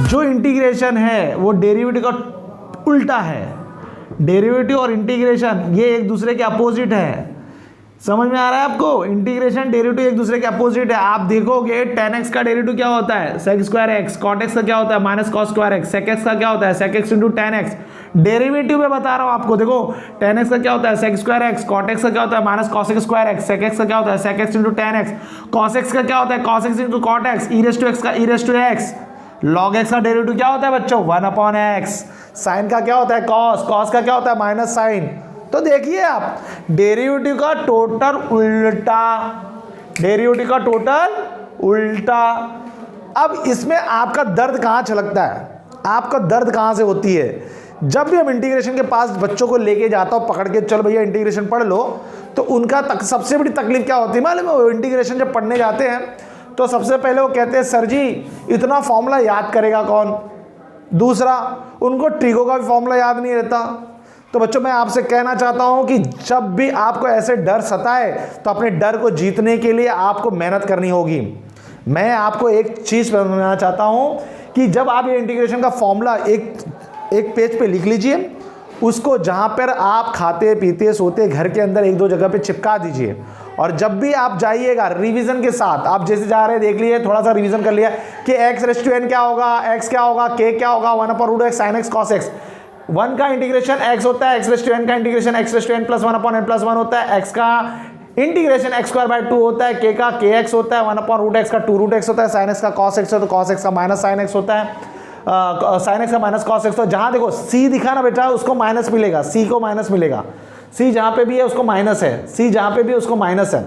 जो इंटीग्रेशन है वो डेरिवेटिव का उल्टा है। डेरिवेटिव और इंटीग्रेशन ये एक दूसरे के अपोजिट है, समझ में आ रहा है आपको? इंटीग्रेशन डेरिवेटिव एक दूसरे के अपोजिट है। आप देखोगे tan x का डेरिवेटिव क्या होता है, sec square x, cot x का क्या होता है minus cos square x, sec x का क्या होता है sec x into tan x। Derivative में बता रहा हूं आपको, देखो tan x का क्या होता है sec square x, cot x का क्या होता है minus cos x square x, sec x का क्या होता है sec x into tan x, cos x का क्या होता है cos x into cot x, e raise to x का e raise to x। log x का डेरिवेटिव क्या होता है बच्चों 1/x। sin का क्या होता है cos, cos का क्या होता है माइनस sin। तो देखिए आप डेरिवेटिव का टोटल उल्टा, डेरिवेटिव का टोटल उल्टा। अब इसमें आपका दर्द कहाँ छलकता है, आपका दर्द कहाँ से होती है? जब भी हम इंटीग्रेशन के पास बच्चों को लेके जाता हूँ पकड़ के, चल भैया इंटीग्रेशन पढ़ लो, तो उनका सबसे बड़ी तकलीफ क्या होती है मालूम है? वो इंटीग्रेशन जब पढ़ने जाते हैं तो सबसे पहले वो कहते हैं सर जी इतना फॉर्मूला याद करेगा कौन। दूसरा, उनको ट्रिगो का भी फॉर्मूला याद नहीं रहता। तो बच्चों मैं आपसे कहना चाहता हूं कि जब भी आपको ऐसे डर सताए तो अपने डर को जीतने के लिए आपको मेहनत करनी होगी। मैं आपको एक चीज बताना चाहता हूं कि जब आप ये इंटीग्रेशन का फॉर्मूला एक पेज पे लिख लीजिए, उसको जहां पर आप खाते पीते सोते घर के अंदर एक दो जगह पे चिपका दीजिए, और जब भी आप जाइएगा रिवीजन के साथ, आप जैसे जा रहे हैं देख लिए, थोड़ा सा रिवीजन कर लिया कि x रेज़ टू n क्या होगा, x क्या होगा, k क्या होगा, 1/√x sin x cos x। 1 का इंटीग्रेशन x होता है, x रेज़ टू n का integration x raise to n plus 1/n+1 होता है, x का इंटीग्रेशन x²/2 होता है, k का kx होता है, 1/√x का 2√x होता है, sin x का cos x है तो cos x का माइनस sin x होता है, sin x का माइनस cos x। तो जहां देखो c दिखा ना बेटा उसको माइनस मिलेगा, c को माइनस मिलेगा, c जहां पे भी है उसको माइनस है, c जहां पे भी है उसको माइनस है।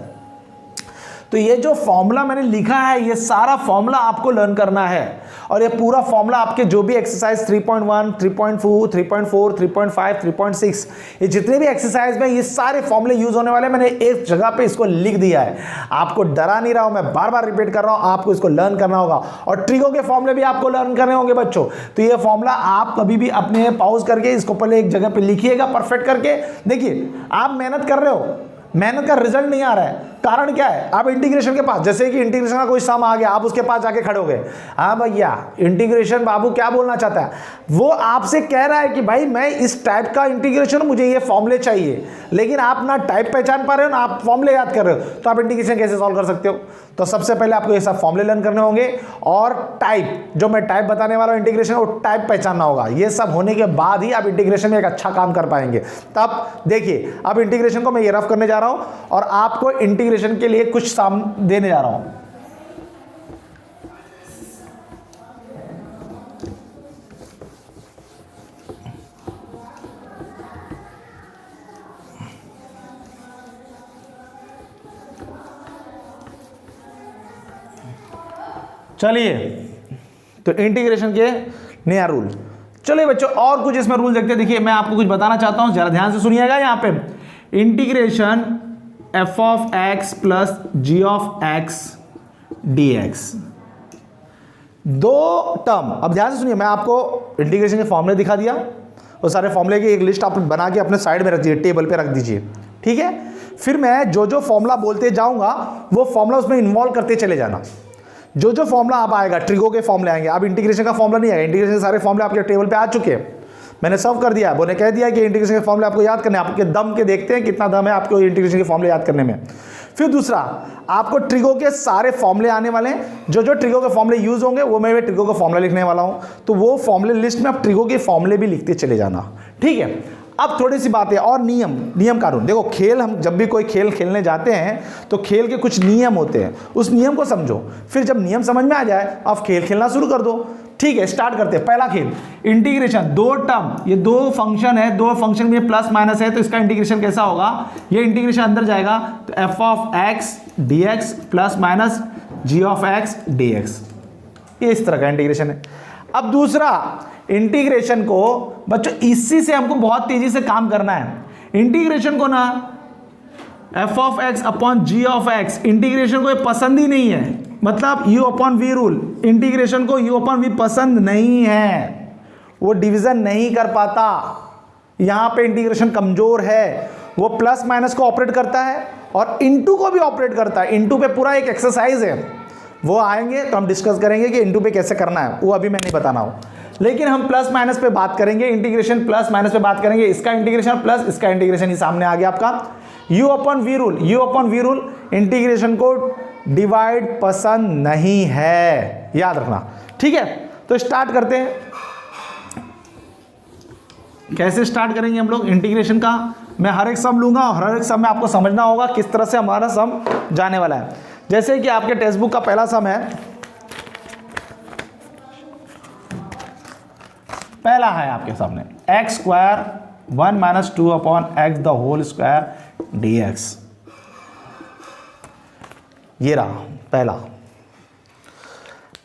तो ये जो फॉर्मूला मैंने लिखा है ये सारा फॉर्मूला आपको लर्न करना है, और ये पूरा फॉर्मूला आपके जो भी एक्सरसाइज 3.1, 3.4, 3.4, 3.5, 3.6 ये जितने भी एक्सरसाइज में ये सारे फॉर्मूले यूज होने वाले, मैंने एक जगह पे इसको लिख दिया है। आपको डरा नहीं रहा हूं, मैं बार बार रिपीट कर रहा हूं, आपको इसको लर्न करना होगा, और ट्रिगो के फॉर्मूले भी आपको लर्न करने होंगे बच्चों। तो ये फॉर्मूला आप कभी भी अपने पॉज करके इसको पहले एक जगह पे लिखिएगा परफेक्ट करके। देखिए आप मेहनत कर रहे हो, मेहनत का रिजल्ट नहीं आ रहा है, कारण क्या है? आप इंटीग्रेशन के पास, जैसे कि इंटीग्रेशन का कोई सम आ गया, आप उसके पास जाके खड़े हो गए, हाँ भैया इंटीग्रेशन बाबू क्या बोलना चाहता है? वो आपसे कह रहा है कि भाई मैं इस टाइप का इंटीग्रेशन, मुझे ये फॉर्मूले चाहिए, लेकिन आप ना टाइप पहचान पा रहे हो ना आप फॉर्मूले याद कर रहे हो, तो आप इंटीग्रेशन कैसे सॉल्व कर सकते हो? तो सबसे पहले आपको ये सब फॉर्मूले लर्न करने होंगे, और टाइप, जो मैं टाइप बताने वाला हूं इंटीग्रेशन, वो टाइप पहचानना होगा। ये सब होने के बाद ही आप इंटीग्रेशन में एक अच्छा काम कर पाएंगे। तब देखिए अब इंटीग्रेशन को मैं ये रफ करने जा रहा हूं, और आपको इंटीग्रेशन के लिए कुछ साम देने जा रहा हूं। चलिए तो इंटीग्रेशन के नया रूल, चलिए बच्चों और कुछ इसमें रूल देखते हैं। देखिए मैं आपको कुछ बताना चाहता हूं, जरा ध्यान से सुनिएगा। यहां पे integration f(x) plus g(x) dx, दो टर्म। अब ध्यान से सुनिए, मैं आपको इंटीग्रेशन के फॉर्मूले दिखा दिया, वो सारे फॉर्मूले की एक लिस्ट आप बना के अपने साइड में रख दीजिए, टेबल पे रख दीजिए, ठीक है। फिर मैं जो जो फॉर्मूला बोलते जाऊंगा वो फॉर्मूला उसमें इन्वॉल्व करते चले जाना। जो जो फॉर्मूला आप आएगा, ट्रिगो के फॉर्मूले आएंगे, अब इंटीग्रेशन का फॉर्मूला नहीं आएगा, इंटीग्रेशन के सारे फॉर्मूले आपके टेबल पे आ चुके हैं, मैंने सर्व कर दिया, बोले कह दिया कि इंटीग्रेशन के फॉर्मूले आपको याद करने, आपके दम के देखते हैं कितना दम है आपको इंटीग्रेशन के फॉर्मूले याद करने में। फिर दूसरा, आपको ट्रिगो के सारे फॉर्मूले आने वाले हैं, जो जो ट्रिगो के फॉर्मूले यूज होंगे वो मैं ट्रिगो का फॉर्मूला लिखने वाला हूं, तो वो फॉर्मूले लिस्ट में आप ट्रिगो के फॉर्मूले भी लिखते चले जाना, ठीक है। अब थोड़ी सी बातें और नियम कानून। देखो खेल, हम जब भी कोई खेल खेलने जाते हैं तो खेल के कुछ नियम होते हैं, उस नियम को समझो, फिर जब नियम समझ में आ जाए आप खेल खेलना शुरू कर दो, ठीक है। स्टार्ट करते हैं। पहला खेल इंटीग्रेशन, दो टर्म, ये दो फंक्शन है, दो फंक्शन में प्लस माइनस है, तो इसका इंटीग्रेशन कैसा होगा? ये इंटीग्रेशन अंदर जाएगा तो f(x) dx plus minus g(x) dx, ये इस तरह का इंटीग्रेशन है। अब दूसरा इंटीग्रेशन को बच्चों इसी से हमको बहुत तेजी से काम करना है। इंटीग्रेशन को ना f(x) अपॉन g(x), इंटीग्रेशन को ये पसंद ही नहीं है, मतलब u upon v rule, integration को u अपॉन v पसंद नहीं है, वो डिवीजन नहीं कर पाता, यहां पे इंटीग्रेशन कमजोर है, वो प्लस माइनस को ऑपरेट करता है और इनटू को भी ऑपरेट करता है। इनटू पे पूरा एक एक्सरसाइज है, वो आएंगे तो हम डिस्कस करेंगे कि इंटू पे कैसे करना है, वो अभी मैं नहीं बताना हूँ। लेकिन हम प्लस माइनस पे बात करेंगे, इंटीग्रेशन प्लस माइनस पे बात करेंगे। इसका इंटीग्रेशन प्लस इसका इंटीग्रेशन, ही सामने आ गया आपका u upon V rule. u upon V rule integration को डिवाइड पसंद नहीं है, याद रखना, ठीक है। तो स्टार्ट करते हैं। कैसे स्टार्ट करेंगे हम लोग इंटीग्रेशन का, मैं हर एक सम लूंगा और हर एक सम में आपको समझना होगा किस तरह से हमारा सम जाने वाला है। जैसे कि आपके टेक्स्ट बुक का पहला सम है, पहला है आपके सामने X square 1 minus 2 upon X the whole square dx। ये रहा पहला।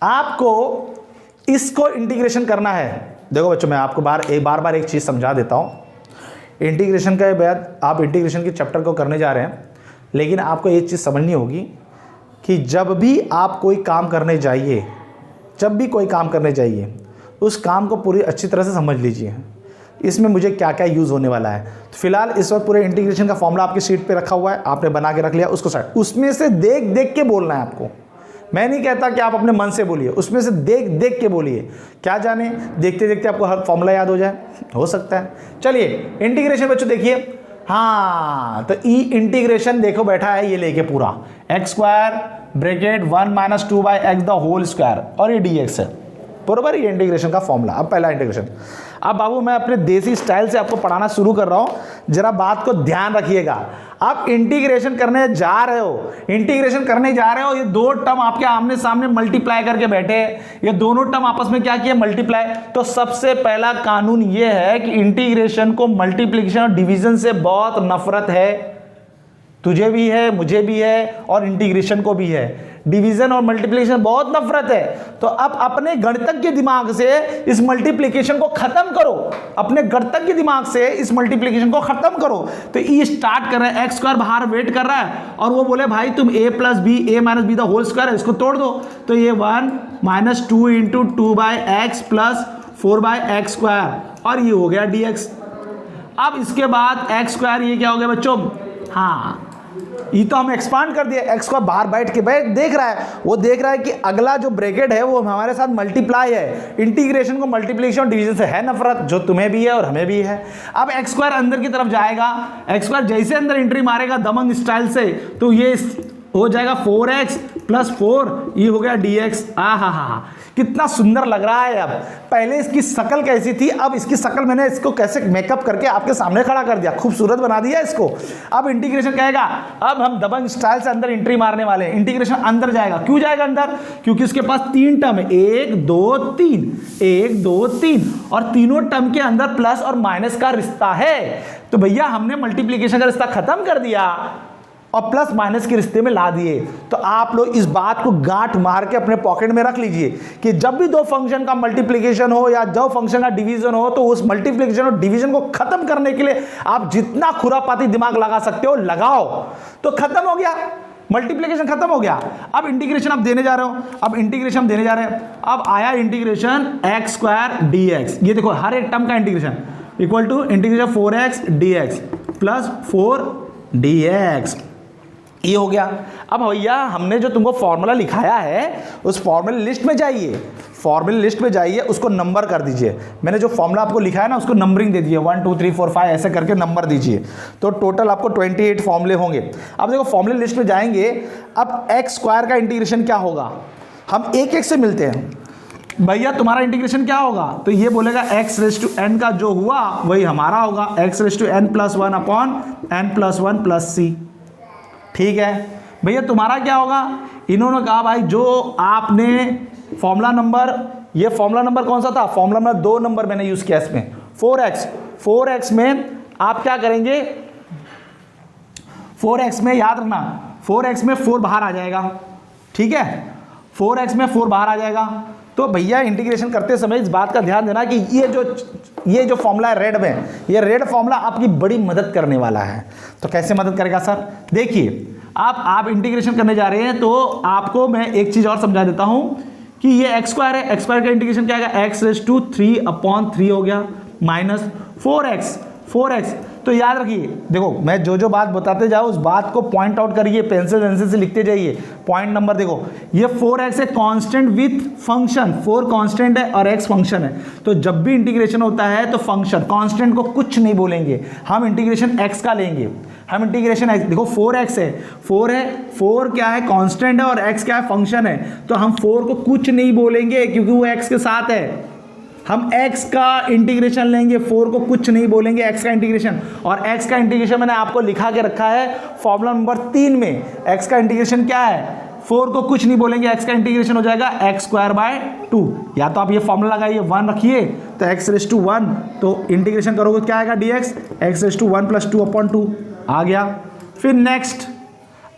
आपको इसको इंटीग्रेशन करना है। देखो बच्चों, मैं आपको बार बार एक चीज समझा देता हूं। इंटीग्रेशन के बाद आप इंटीग्रेशन के चैप्टर को करने जा रहे हैं, लेकिन आपको एक चीज समझनी होगी कि जब भी आप कोई काम करने जाइए, उस काम को पूरी अच्छी तरह से समझ लीजिए, इसमें मुझे क्या क्या यूज़ होने वाला है। तो फिलहाल इस वक्त पूरे इंटीग्रेशन का फॉर्मूला आपकी शीट पे रखा हुआ है, आपने बना के रख लिया, उसको साइड, उसमें से देख देख के बोलना है आपको। मैं नहीं कहता कि आप अपने मन से बोलिए, उसमें से देख देख के बोलिए। क्या जाने देखते देखते आपको हर फॉर्मूला याद हो जाए, हो सकता है। चलिए इंटीग्रेशन बच्चों देखिए, हाँ तो ई इंटीग्रेशन देखो बैठा है ये लेके पूरा X square bracket 1 minus 2 by X the whole square और ये dx है, बरोबर। ये इंटीग्रेशन का फॉर्मूला। अब पहला इंटीग्रेशन। अब बाबू मैं अपने देसी स्टाइल से आपको पढ़ाना शुरू कर रहा हूं, जरा बात को ध्यान रखिएगा। आप इंटीग्रेशन करने जा रहे हो, ये दो टर्म आपके आमने सामने मल्टीप्लाई करके बैठे, ये दोनों टर्म आपस में क्या किए, मल्टीप्लाई। तो सबसे पहला कानून ये है कि इंटीग्रेशन को मल्टीप्लिकेशन और डिवीजन से बहुत नफरत है। तुझे भी है, मुझे भी है, और इंटीग्रेशन को भी है। डिवीजन और मल्टीप्लिकेशन बहुत नफरत है। तो अब अपने गणितज्ञ दिमाग से इस मल्टीप्लिकेशन को खत्म करो, अपने गणितज्ञ दिमाग से इस मल्टीप्लिकेशन को खत्म करो। तो ई स्टार्ट कर रहा है, एक्स स्क्वायर बाहर वेट कर रहा है, और वो बोले भाई तुम a plus B, a minus B the whole square है, इसको तोड़ दो। तो ये 1 minus 2 into 2 by X plus 4 by X square, और ये हो गया dx। अब इसके बाद एक्स स्क्वायर, ये क्या हो गया बच्चों, हाँ ये तो हम एक्सपांड कर दिया। एक्स को बाहर बैठ के देख रहा है, वो देख रहा है कि अगला जो ब्रैकेट है वो हमारे साथ मल्टीप्लाई है। इंटीग्रेशन को मल्टीप्लिकेशन और डिवीजन से है नफरत, जो तुम्हें भी है और हमें भी है। अब एक्स स्क्वायर अंदर की तरफ जाएगा, एक्स स्क्वायर जैसे अंदर एंट्री मारेगा दमंग स्टाइल से, तो ये हो जाएगा 4x प्लस 4, ये हो गया dx। हा कितना सुंदर लग रहा है। अब पहले इसकी शक्ल कैसी थी, अब इसकी शक्ल मैंने इसको कैसे मेकअप करके आपके सामने खड़ा कर दिया, खूबसूरत बना दिया इसको। अब इंटीग्रेशन कहेगा, अब हम दबंग स्टाइल से अंदर एंट्री मारने वाले हैं। इंटीग्रेशन अंदर जाएगा, क्यों जाएगा अंदर, क्योंकि उसके पास 3 टर्म है, 1 2 3, 1 2 3, और तीनों टर्म के अंदर प्लस और माइनस का रिश्ता है। तो भैया हमने मल्टीप्लीकेशन का रिश्ता खत्म कर दिया और प्लस माइनस के रिश्ते में ला दिए। तो आप लोग इस बात को गांठ मार के अपने पॉकेट में रख लीजिए कि जब भी दो फंक्शन का मल्टीप्लिकेशन हो या दो फंक्शन का डिवीजन हो, तो उस मल्टीप्लिकेशन और डिवीजन को खत्म करने के लिए आप जितना खुरापाती दिमाग लगा सकते हो लगाओ। तो खत्म हो गया, मल्टीप्लिकेशन खत्म हो गया। अब इंटीग्रेशन आप देने जा रहे हो, अब आया इंटीग्रेशन एक्स स्क्वायर dx। ये देखो हर एक टर्म का integration equal to integration 4x dx plus 4 dx, ये हो गया। अब भैया हमने जो तुमको फॉर्मूला लिखाया है उस फॉर्मूला लिस्ट में जाइए, उसको नंबर कर दीजिए। मैंने जो फॉर्मूला आपको लिखा है ना उसको नंबरिंग दे दीजिए, 1 2 3 4 5 ऐसे करके नंबर दीजिए। तो टोटल आपको 28 फॉर्मूले होंगे। अब देखो फॉर्मूले लिस्ट में जाएंगे, अब एक्स स्क्वायर का इंटीग्रेशन क्या होगा, हम एक एक से मिलते हैं। भैया तुम्हारा इंटीग्रेशन क्या होगा, तो ये बोलेगा x रेज टू n का जो हुआ वही हमारा होगा, x raise to n plus 1 upon n plus 1 plus c। ठीक है भैया तुम्हारा क्या होगा, इन्होंने कहा भाई जो आपने फॉर्मूला नंबर, ये फॉर्मूला नंबर कौन सा था, फॉर्मूला नंबर 2 नंबर मैंने यूज किया इसमें, 4x में आप क्या करेंगे, 4x में याद रखना 4x में 4 बाहर आ जाएगा। ठीक है 4x में 4 बाहर आ जाएगा। तो भैया इंटीग्रेशन करते समय इस बात का ध्यान देना कि ये जो फॉर्मूला है रेड में, ये रेड फॉर्मूला आपकी बड़ी मदद करने वाला है। तो कैसे मदद करेगा सर, देखिए आप इंटीग्रेशन करने जा रहे हैं तो आपको मैं एक चीज और समझा देता हूं कि ये एक्स स्क्वायर है, एक्स स्क्वायर का इंटीग्रेशन क्या आएगा, एक्स रेज टू 3 अपॉन 3 हो गया माइनस 4x। तो याद रखिए, देखो मैं जो जो बात बताते जाऊँ उस बात को पॉइंट आउट करिए, पेंसिल वेंसिल से लिखते जाइए। पॉइंट नंबर देखो, ये 4x है कांस्टेंट विथ फंक्शन, 4 कांस्टेंट है और x फंक्शन है। तो जब भी इंटीग्रेशन होता है तो फंक्शन कांस्टेंट को कुछ नहीं बोलेंगे, हम इंटीग्रेशन x का लेंगे। हम इंटीग्रेशन x, देखो 4x है, 4 क्या है कांस्टेंट है और x क्या है फंक्शन है, तो हम 4 को कुछ नहीं बोलेंगे क्योंकि वो x के साथ है। हम x का इंटीग्रेशन लेंगे, 4 को कुछ नहीं बोलेंगे x का इंटीग्रेशन। और x का इंटीग्रेशन मैंने आपको लिखा के रखा है फॉर्मूला नंबर 3 में। x का इंटीग्रेशन क्या है, 4 को कुछ नहीं बोलेंगे, x का इंटीग्रेशन हो जाएगा x²/2। या तो आप ये फॉर्मूला लगाइए, 1 रखिए तो x⁻1, तो इंटीग्रेशन करोगे क्या आएगा dx, x⁻1 + 2/2 आ गया। फिर नेक्स्ट,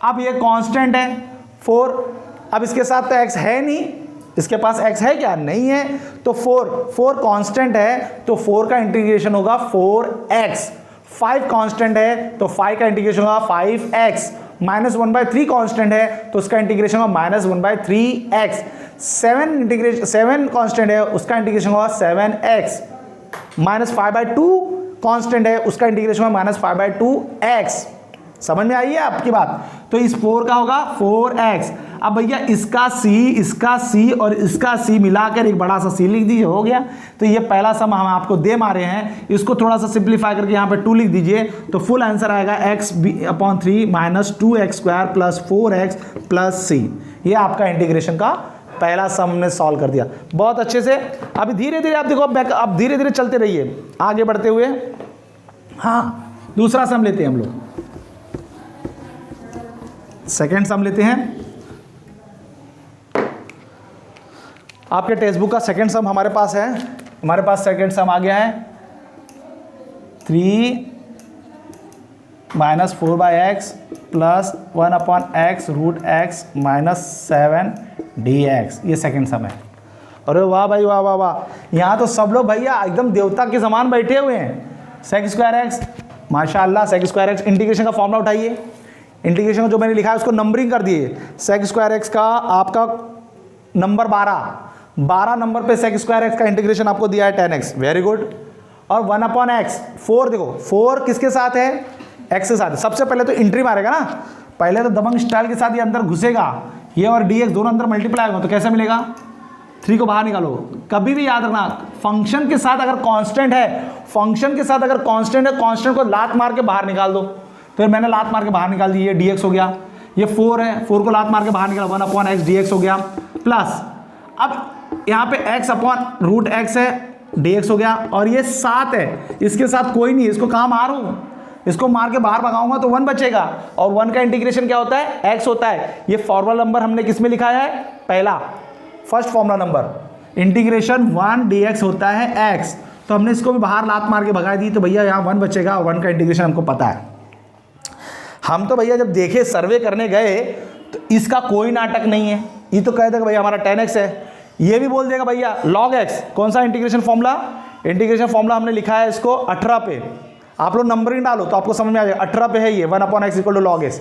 अब ये कांस्टेंट है 4, अब इसके साथ तो x है नहीं, इसके पास x है क्या, नहीं है, तो 4 कांस्टेंट है तो 4 का इंटीग्रेशन होगा 4x। 5 कांस्टेंट है तो 5 का इंटीग्रेशन होगा 5x। -1/3 कांस्टेंट है तो उसका इंटीग्रेशन होगा -1/3x। 7 कांस्टेंट है उसका इंटीग्रेशन होगा 7x। -5/2 कांस्टेंट है उसका इंटीग्रेशन होगा -5/2x। समझ में आई है आपकी बात। तो इस 4 का होगा 4x। अब भैया इसका c और इसका c मिलाकर एक बड़ा सा c लिख दीजिए, हो गया। तो ये पहला सम हम आपको दे मारे हैं, इसको थोड़ा सा सिंप्लीफाई करके यहाँ पे 2 लिख दीजिए, तो फुल आंसर आएगा x/3 - 2x² + 4x + c। ये आपका इंटीग्रेशन का पहला सम ने सॉल्व कर दिया बहुत अच्छे से। अभी धीरे धीरे आप देखो, अब धीरे धीरे चलते रहिए आगे बढ़ते हुए। हाँ, दूसरा सम लेते हैं हम लोग, सेकेंड सम लेते हैं। आपके टेक्स्ट बुक का सेकेंड सम हमारे पास है, हमारे पास सेकेंड सम आ गया है 3 - 4/x + 1/x √x - 7 dx। ये सेकेंड सम है। अरे वाह भाई वाह वाह वाह, यहाँ तो सब लोग भैया एकदम देवता के समान बैठे हुए हैं। sec²x, माशाल्लाह sec²x। इंटीग्रेशन का फॉर्मूला उठाइए, इंटीग्रेशन का जो मैंने लिखा है उसको नंबरिंग कर दिए। sec² का आपका नंबर 12 नंबर पे sec² का इंटीग्रेशन आपको दिया है 10x, वेरी गुड। और 1/x 4, देखो 4 किसके साथ है, x के साथ। सबसे पहले तो एंट्री मारेगा ना, पहले तो दबंग स्टाइल के साथ ये अंदर घुसेगा, ये और dx दोनों अंदर मल्टीप्लाई होगा तो कैसे मिलेगा, 3 को बाहर निकालो। कभी भी याद रखना, फंक्शन के साथ अगर कांस्टेंट है, फंक्शन के साथ अगर कांस्टेंट है, कांस्टेंट को लात मार के बाहर निकाल दो। तो मैंने लात मार के बाहर निकाल दी, ये dx हो गया। ये 4 है, 4 को लात मार के बाहर निकाला, 1/x dx हो गया। प्लस अब यहाँ पे x/√x है, dx हो गया। और ये 7 है, इसके साथ कोई नहीं है, इसको कहाँ मारूं, इसको मार के बाहर भगाऊंगा तो 1 बचेगा। और 1 का इंटीग्रेशन क्या होता है, x होता है। ये फॉर्मूला नंबर हमने किस में लिखा है, पहला, first formula number. Integration 1 dx होता है x, तो हमने इसको भी बाहर लात मार के भगा दी, तो भैया यहाँ 1 बचेगा। 1 का इंटीग्रेशन हमको पता है। हम तो भैया जब देखे सर्वे करने गए तो इसका कोई नाटक नहीं है, ये तो कह देगा भैया हमारा 10x है, ये भी बोल देगा भैया log x। कौन सा इंटीग्रेशन फॉर्मूला, इंटीग्रेशन फॉर्मूला हमने लिखा है इसको 18 पे। आप लोग नंबरिंग डालो तो आपको समझ में आ जाएगा, 18 पे है ये 1/x = log x।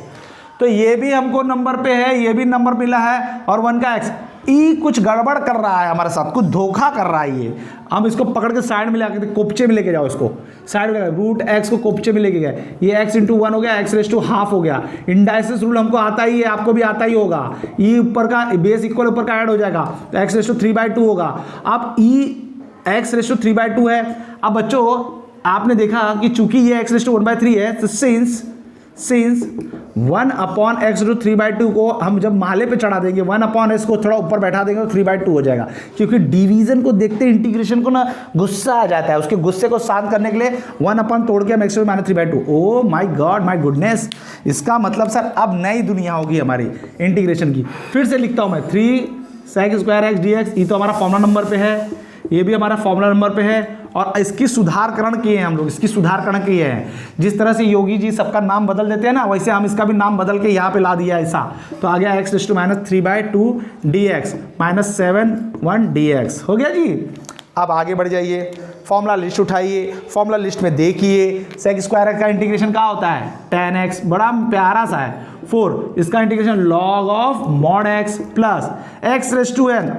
तो ये भी हमको नंबर पे है, ये भी नंबर मिला है, और 1 का x। ई कुछ गड़बड़ कर रहा है हमारे साथ, कुछ धोखा कर रहा है ये। हम इसको पकड़ के साइड में लेके, कोपचे में लेके जाओ, इसको साइड में √x को कोपचे में लेके गए, ये x × 1 हो गया, x⁻½ हो गया। इंडाइसिस रूल हमको आता ही है, आपको भी आता ही होगा। ई ऊपर का बेस इक्वल ऊपर का ऐड हो जाएगा तो x⁻³ होगा। अब ई x⁻³ है। अब बच्चों आपने देखा कि चूंकि ये x⁻⁴ है, तो सिंस 1/x√3/2 को हम जब माले पे चढ़ा देंगे, 1/s को थोड़ा ऊपर बैठा देंगे तो 3/2 हो जाएगा। क्योंकि डिवीजन को देखते इंटीग्रेशन को ना गुस्सा आ जाता है, उसके गुस्से को शांत करने के लिए 1 तोड़ के हम x⁻³ -3/2। Oh my God, my goodness, इसका मतलब सर अब नई दुनिया होगी हमारी इंटीग्रेशन की। फिर से लिखता हूँ मैं, 3 sec² dx, ये तो हमारा फॉर्मूला नंबर पे है, ये भी हमारा फॉर्मूला नंबर पे है। और इसकी सुधारकरण किए हैं हम लोग, इसकी सुधारकरण किए हैं। जिस तरह से योगी जी सबका नाम बदल देते हैं ना, वैसे हम इसका भी नाम बदल के यहाँ पे ला दिया ऐसा। तो आ गया x⁻³ dx -7 1 dx हो गया जी। अब आगे बढ़ जाइए, फॉर्मूला लिस्ट उठाइए, फॉर्मूला लिस्ट में देखिए sec² का इंटीग्रेशन क्या होता है, 10x, बड़ा प्यारा सा है। 4, इसका integration log of mod x plus x raise to N,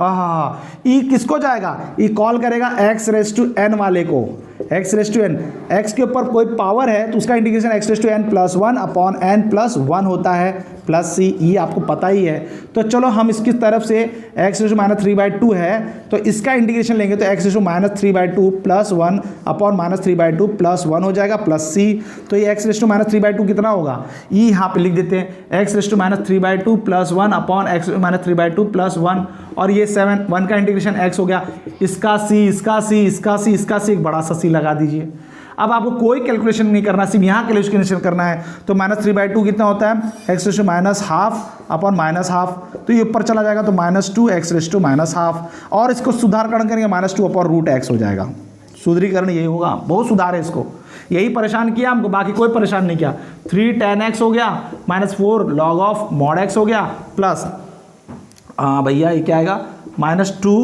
ई किसको जाएगा, ई कॉल करेगा x रेस टू एन वाले को, x raise to N, x के ऊपर कोई पावर है तो उसका integration x raise to N plus 1 upon n plus 1 होता है प्लस सी, ये आपको पता ही है। तो चलो हम इसकी तरफ से x रेस टू माइनस 3/2 है तो इसका इंटीग्रेशन लेंगे तो x raise to minus 3/2 plus 1 upon minus 3/2 plus 1 हो जाएगा प्लस सी। तो ये x रेस टू माइनस 3/2 कितना होगा, ये यहाँ पे लिख देते हैं x raise to minus 3/2 plus 1 upon x minus 3/2 plus 1, और ये 7 1 का इंटीग्रेशन x हो गया, इसका c इसका c इसका c इसका c, एक बड़ा सा c लगा दीजिए। अब आपको कोई कैलकुलेशन नहीं करना, सिर्फ यहाँ कैलकुलेशन करना है। तो माइनस 3/2 कितना होता है, X raise to minus half upon minus half, तो ये ऊपर चला जाएगा तो -2 X raise to minus half, और इसको सुधारकरण करेंगे -2 अपॉन रूट एक्स हो जाएगा। सुधरीकरण यही होगा, बहुत सुधार है इसको, यही परेशान किया हमको, बाकी कोई परेशान नहीं किया। 3 tan x हो गया -4 log ऑफ मॉड x हो गया प्लस भैया ये क्या आएगा -2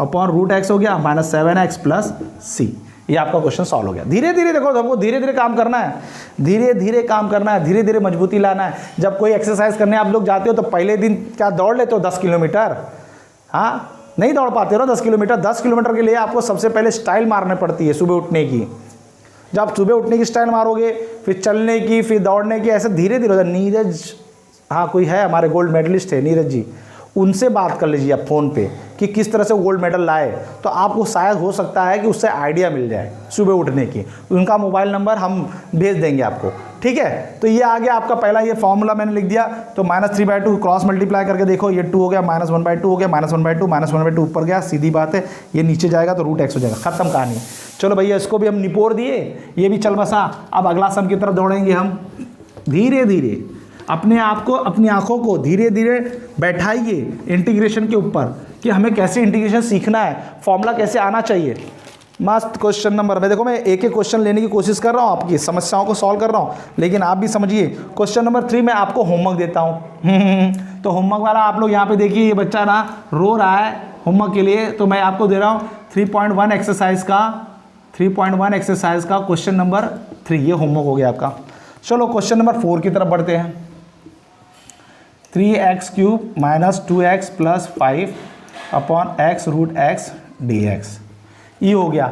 अपॉन रूट एक्स हो गया -7x प्लस सी। ये आपका क्वेश्चन सॉल्व हो गया। धीरे धीरे देखो, हमको धीरे धीरे काम करना है, धीरे धीरे काम करना है, धीरे धीरे मजबूती लाना है। जब कोई एक्सरसाइज करने आप लोग जाते हो तो पहले दिन क्या दौड़ लेते हो 10 किलोमीटर, हाँ नहीं दौड़ पाते हो 10 किलोमीटर। 10 किलोमीटर के लिए आपको सबसे पहले स्टाइल मारने पड़ती है सुबह उठने की। जब सुबह उठने की स्टाइल मारोगे, फिर चलने की, फिर दौड़ने की, ऐसे धीरे धीरे। नीरज, हाँ कोई है हमारे गोल्ड मेडलिस्ट है नीरज जी, उनसे बात कर लीजिए आप फ़ोन पे कि किस तरह से गोल्ड मेडल लाए, तो आपको शायद हो सकता है कि उससे आइडिया मिल जाए सुबह उठने की। उनका मोबाइल नंबर हम भेज देंगे आपको, ठीक है। तो ये आ गया आपका पहला, ये फॉर्मूला मैंने लिख दिया। तो -3/2 क्रॉस मल्टीप्लाई करके देखो, ये 2 हो गया, -1/2 हो गया, -1/2 -1/2 ऊपर गया, सीधी बात है। ये नीचे जाएगा तो रूट एक्स हो जाएगा, खत्म कहानी। चलो भैया इसको भी हम निपोर दिए, ये भी चल बसा। अब अगला सम की तरफ दौड़ेंगे हम। धीरे धीरे अपने आप को, अपनी आंखों को धीरे धीरे बैठाइए इंटीग्रेशन के ऊपर कि हमें कैसे इंटीग्रेशन सीखना है, फॉर्मूला कैसे आना चाहिए। मस्त क्वेश्चन नंबर, मैं देखो मैं एक एक क्वेश्चन लेने की कोशिश कर रहा हूँ, आपकी समस्याओं को सॉल्व कर रहा हूँ, लेकिन आप भी समझिए। क्वेश्चन नंबर 3 में आपको होमवर्क देता हूँ। तो होमवर्क वाला आप लोग यहाँ पे देखिए, ये बच्चा ना रो रहा है होमवर्क के लिए, तो मैं आपको दे रहा हूँ 3.1 एक्सरसाइज का क्वेश्चन नंबर 3, ये होमवर्क हो गया आपका। चलो क्वेश्चन नंबर 4 की तरफ बढ़ते हैं। 3x³ - 2x + 5 upon x root x dx, ये हो गया।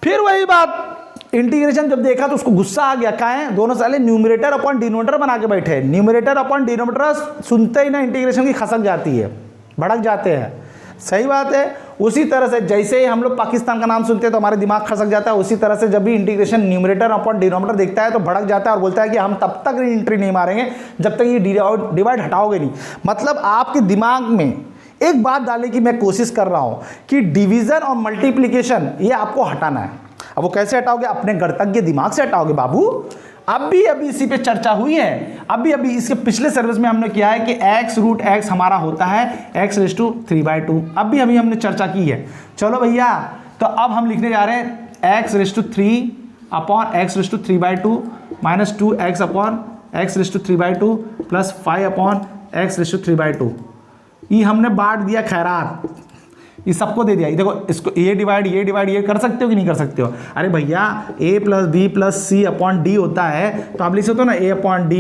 फिर वही बात, इंटीग्रेशन जब देखा तो उसको गुस्सा आ गया। क्या है, दोनों साले न्यूमरेटर अपॉन डिनोमिनेटर बना के बैठे। न्यूमरेटर अपॉन डिनोमिनेटर सुनते ही ना इंटीग्रेशन की खसक जाती है, भड़क जाते हैं। सही बात है। उसी तरह से जैसे ही हम लोग पाकिस्तान का नाम सुनते हैं तो हमारे दिमाग खसक जाता है, उसी तरह से जब भी इंटीग्रेशन न्यूमरेटर अपॉन डिनोमिनेटर देखता है तो भड़क जाता है और बोलता है कि हम तब तक एंट्री नहीं मारेंगे जब तक ये डिवाइड हटाओगे नहीं। मतलब आपके दिमाग में एक बात डालने की मैं कोशिश कर रहा हूं कि डिवीजन और मल्टीप्लिकेशन ये आपको हटाना है। अब वो कैसे हटाओगे, अपने गणतज्ञ दिमाग से हटाओगे बाबू। अभी इसी पे चर्चा हुई है, अभी इसके पिछले सर्विस में हमने किया है कि x रूट x हमारा होता है x रेस टू 3/2, अभी हमने चर्चा की है। चलो भैया, तो अब हम लिखने जा रहे हैं x raise to 3 upon x raise to 3/2 minus 2x upon x raise to 3/2 plus 5 upon x raise to 3/2। ये हमने बांट दिया खैरात, ये सबको दे दिया। ये देखो, इसको ये डिवाइड ये कर सकते हो कि नहीं कर सकते हो। अरे भैया a + b + c upon d होता है, तो आप लिख सकते हो ना a upon d,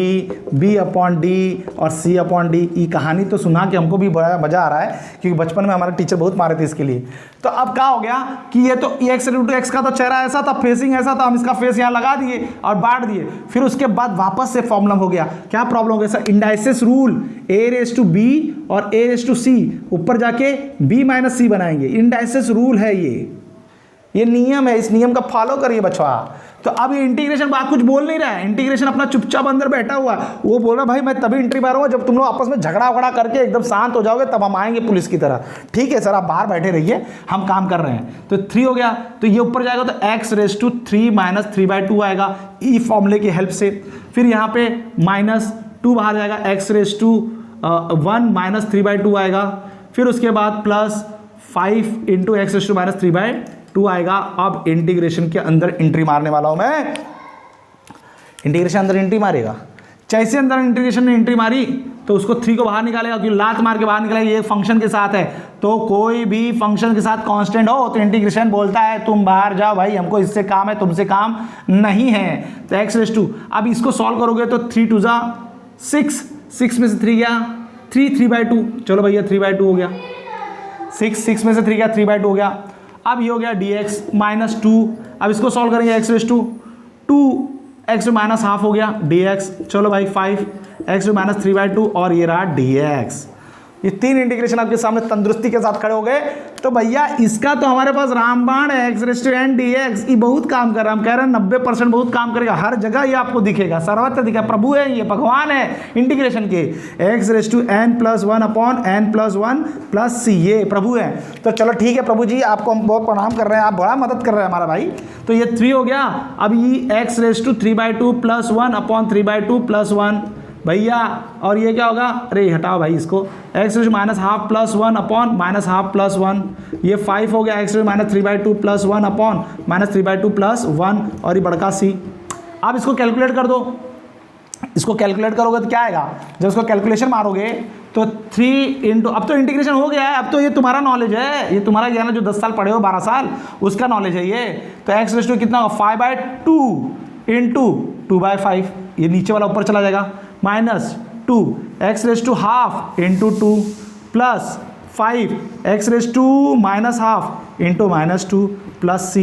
b upon d और c अपॉन d। ये कहानी तो सुना कि हमको भी बड़ा मज़ा आ रहा है, क्योंकि बचपन में हमारे टीचर बहुत मारे थे इसके लिए। तो अब क्या हो गया कि ये तो x रूट x का तो चेहरा ऐसा था, फेसिंग ऐसा था, हम इसका फेस यहाँ लगा दिए और बांट दिए। फिर उसके बाद वापस से प्रॉब्लम हो गया। क्या प्रॉब्लम हो गया sir, indices rule, a raise to b और a रेस टू c, ऊपर जाके b - c बनाएंगे। इंडाइसिस रूल है ये नियम है, इस नियम का फॉलो करिए बच्चा। तो अब ये इंटीग्रेशन बात कुछ बोल नहीं रहा है, इंटीग्रेशन अपना चुपचाप अंदर बैठा हुआ। वो बोल रहा भाई मैं तभी एंट्री मारूंगा जब तुम लोग आपस में झगड़ा करके एकदम शांत हो जाओगे, तब हम आएंगे पुलिस की तरह। ठीक है सर, आप बाहर बैठे रहिए, हम काम कर रहे हैं। तो 3 हो गया, तो ये ऊपर जाएगा तो x रेस टू 3 - 3/2 आएगा ई फॉर्मूले की हेल्प से। फिर यहाँ पे -2 बाहर जाएगा, x रेस टू 1 - 3/2 आएगा। फिर उसके बाद प्लस 5 × x रेस टू -3/2 आएगा। अब इंटीग्रेशन के अंदर एंट्री मारने वाला हूं मैं, इंटीग्रेशन अंदर एंट्री मारेगा। जैसे अंदर इंटीग्रेशन ने एंट्री मारी तो उसको 3 को बाहर निकालेगा, क्योंकि लात मार के बाहर निकालेगा। ये फंक्शन के साथ है, तो कोई भी फंक्शन के साथ कांस्टेंट हो तो इंटीग्रेशन बोलता है तुम बाहर जाओ भाई, हमको इससे काम है, तुमसे काम नहीं है। तो x रेस टू, अब इसको सॉल्व करोगे तो 3 × 2 = 6 में से 3 गया 3/2, चलो भैया 3/2 हो गया। 6 में से 3 गया 3/2 हो गया। अब ये हो गया dx -2, अब इसको सॉल्व करेंगे x raise to 2x minus half हो गया dx, चलो भाई 5x माइनस 3/2 और ये रहा dx। ये 3 इंटीग्रेशन आपके सामने तंदुरुस्ती के साथ खड़े हो गए। तो भैया इसका तो हमारे पास रामबाण है x⁻n dx, ये बहुत काम कर रहा है। हम कह रहे हैं 90% बहुत काम करेगा, हर जगह ये आपको दिखेगा, सर्वत्र दिखेगा। प्रभु है ये, भगवान है इंटीग्रेशन के, x⁻n + 1/n+1 + c, ये प्रभु है। तो चलो ठीक है प्रभु जी, आपको हम बहुत प्रणाम कर रहे हैं, आप बड़ा मदद कर रहे हैं हमारा भाई। तो ये 3 हो गया। अब ये x⁻3/2 + 1/3/2 + 1 भैया, और ये क्या होगा, अरे हटाओ भाई इसको, x⁻½ + 1/-1 + 1, ये 5 हो गया। x⁻3/2 + 1/-3/2 + 1 और ये बड़का c। अब इसको कैलकुलेट कर दो, इसको कैलकुलेट करोगे तो क्या आएगा, जब इसको कैलकुलेशन मारोगे तो 3 इंटू, अब तो इंटीग्रेशन हो गया है, अब तो ये तुम्हारा नॉलेज है, ये तुम्हारा ज्ञान है, जो 10 साल पढ़े हो 12 साल उसका नॉलेज है ये। तो x⁻² कितना होगा 5/2 इंटू 2/5, ये नीचे वाला ऊपर चला जाएगा, -2 x⁻½ into 2 plus 5 x⁻² -½ into -2 plus c।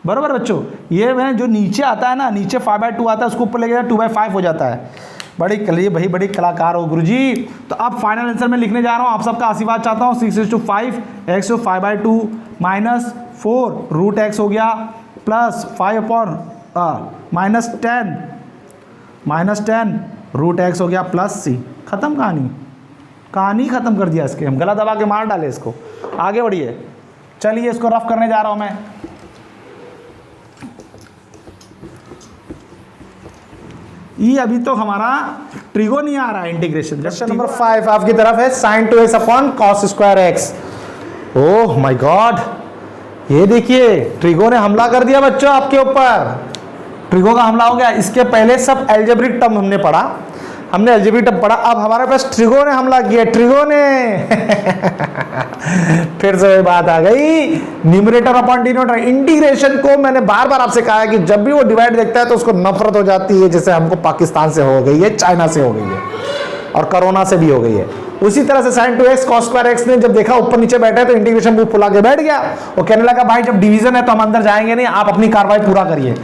बराबर बच्चों, ये मैंने जो नीचे आता है ना, नीचे 5/2 आता है, उसको ऊपर ले गया 2/5 हो जाता है। बड़ी कलिए भाई, बड़ी कलाकार हो गुरुजी। तो अब फाइनल आंसर में लिखने जा रहा हूँ, आप सबका आशीर्वाद चाहता हूँ। 6/5 x 5/2 -4 √x हो गया प्लस 5/10 √x हो गया प्लस c। खत्म कहानी, कहानी खत्म कर दिया इसके, हम गला दबा के मार डाले इसको। आगे बढ़िए, चलिए इसको रफ करने जा रहा हूं मैं। ये अभी तो हमारा ट्रिगो नहीं आ रहा है इंटीग्रेशन। क्वेश्चन नंबर 5 आपकी तरफ है, sin 2x upon cos square x। Oh my God, ये देखिए ट्रिगो ने हमला कर दिया बच्चों आपके ऊपर, ट्रिगो का हमला हो गया। इसके पहले सब एल्जेब्रिक टर्म हमने पढ़ा, हमने एल्जेब्रिक टर्म पढ़ा, अब हमारे पास ट्रिगो ने हमला किया, ट्रिगो ने फिर से बात आ गई, न्यूमरेटर अपॉन डिनोमिनेटर। इंटीग्रेशन को मैंने बार बार आपसे कहा है कि जब भी वो डिवाइड देखता है तो उसको नफरत हो जाती है, जैसे हमको पाकिस्तान से हो गई है, चाइना से हो गई है और कोरोना से भी हो गई है। उसी तरह से sin 2x cos square x ने जब देखा ऊपर नीचे बैठा है तो इंटीग्रेशन मुंह फुला के बैठ गया। वो कहने लगा भाई जब डिवीजन है तो हम अंदर जाएंगे नहीं, आप अपनी कार्रवाई पूरा करिए।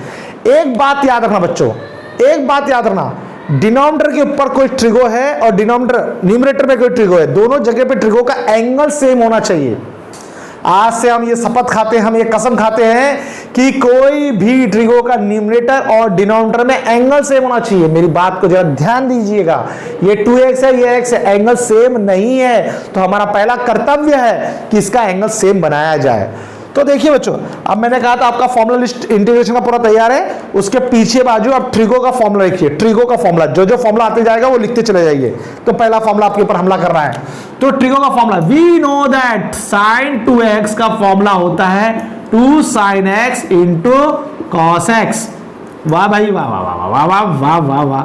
एक बात याद रखना बच्चों, एक बात याद रखना, डिनोमिनेटर के ऊपर कोई ट्रिगो है और डिनोमिनेटर न्यूमरेटर में कोई ट्रिगो है, दोनों जगह पे ट्रिगो का एंगल सेम होना चाहिए। आज से हम ये शपथ खाते हैं, हम ये कसम खाते हैं कि कोई भी ट्रिगो का न्यूमरेटर और डिनोमिनेटर में एंगल सेम होना चाहिए। मेरी बात को जरा ध्यान दीजिएगा, ये 2x है, ये x है, एंगल सेम नहीं है, तो हमारा पहला कर्तव्य है कि इसका एंगल सेम बनाया जाए। तो देखिए बच्चों, अब मैंने कहा था आपका फॉर्मूला लिस्ट इंटीग्रेशन का पूरा तैयार है, उसके पीछे बाजू आप ट्रिगो का फॉर्मूला लिखिए। ट्रिगो का फॉर्मूला, जो जो फॉर्मूला आते जाएगा वो लिखते चले जाइए। तो पहला फॉर्मूला आपके ऊपर हमला कर रहा है, तो ट्रिगो का formula, we know that sin 2x का फॉर्मूला होता है 2 sin x into cos x। वाह भाई वाह वाह वाह वाह वाह वाह वाह वाह,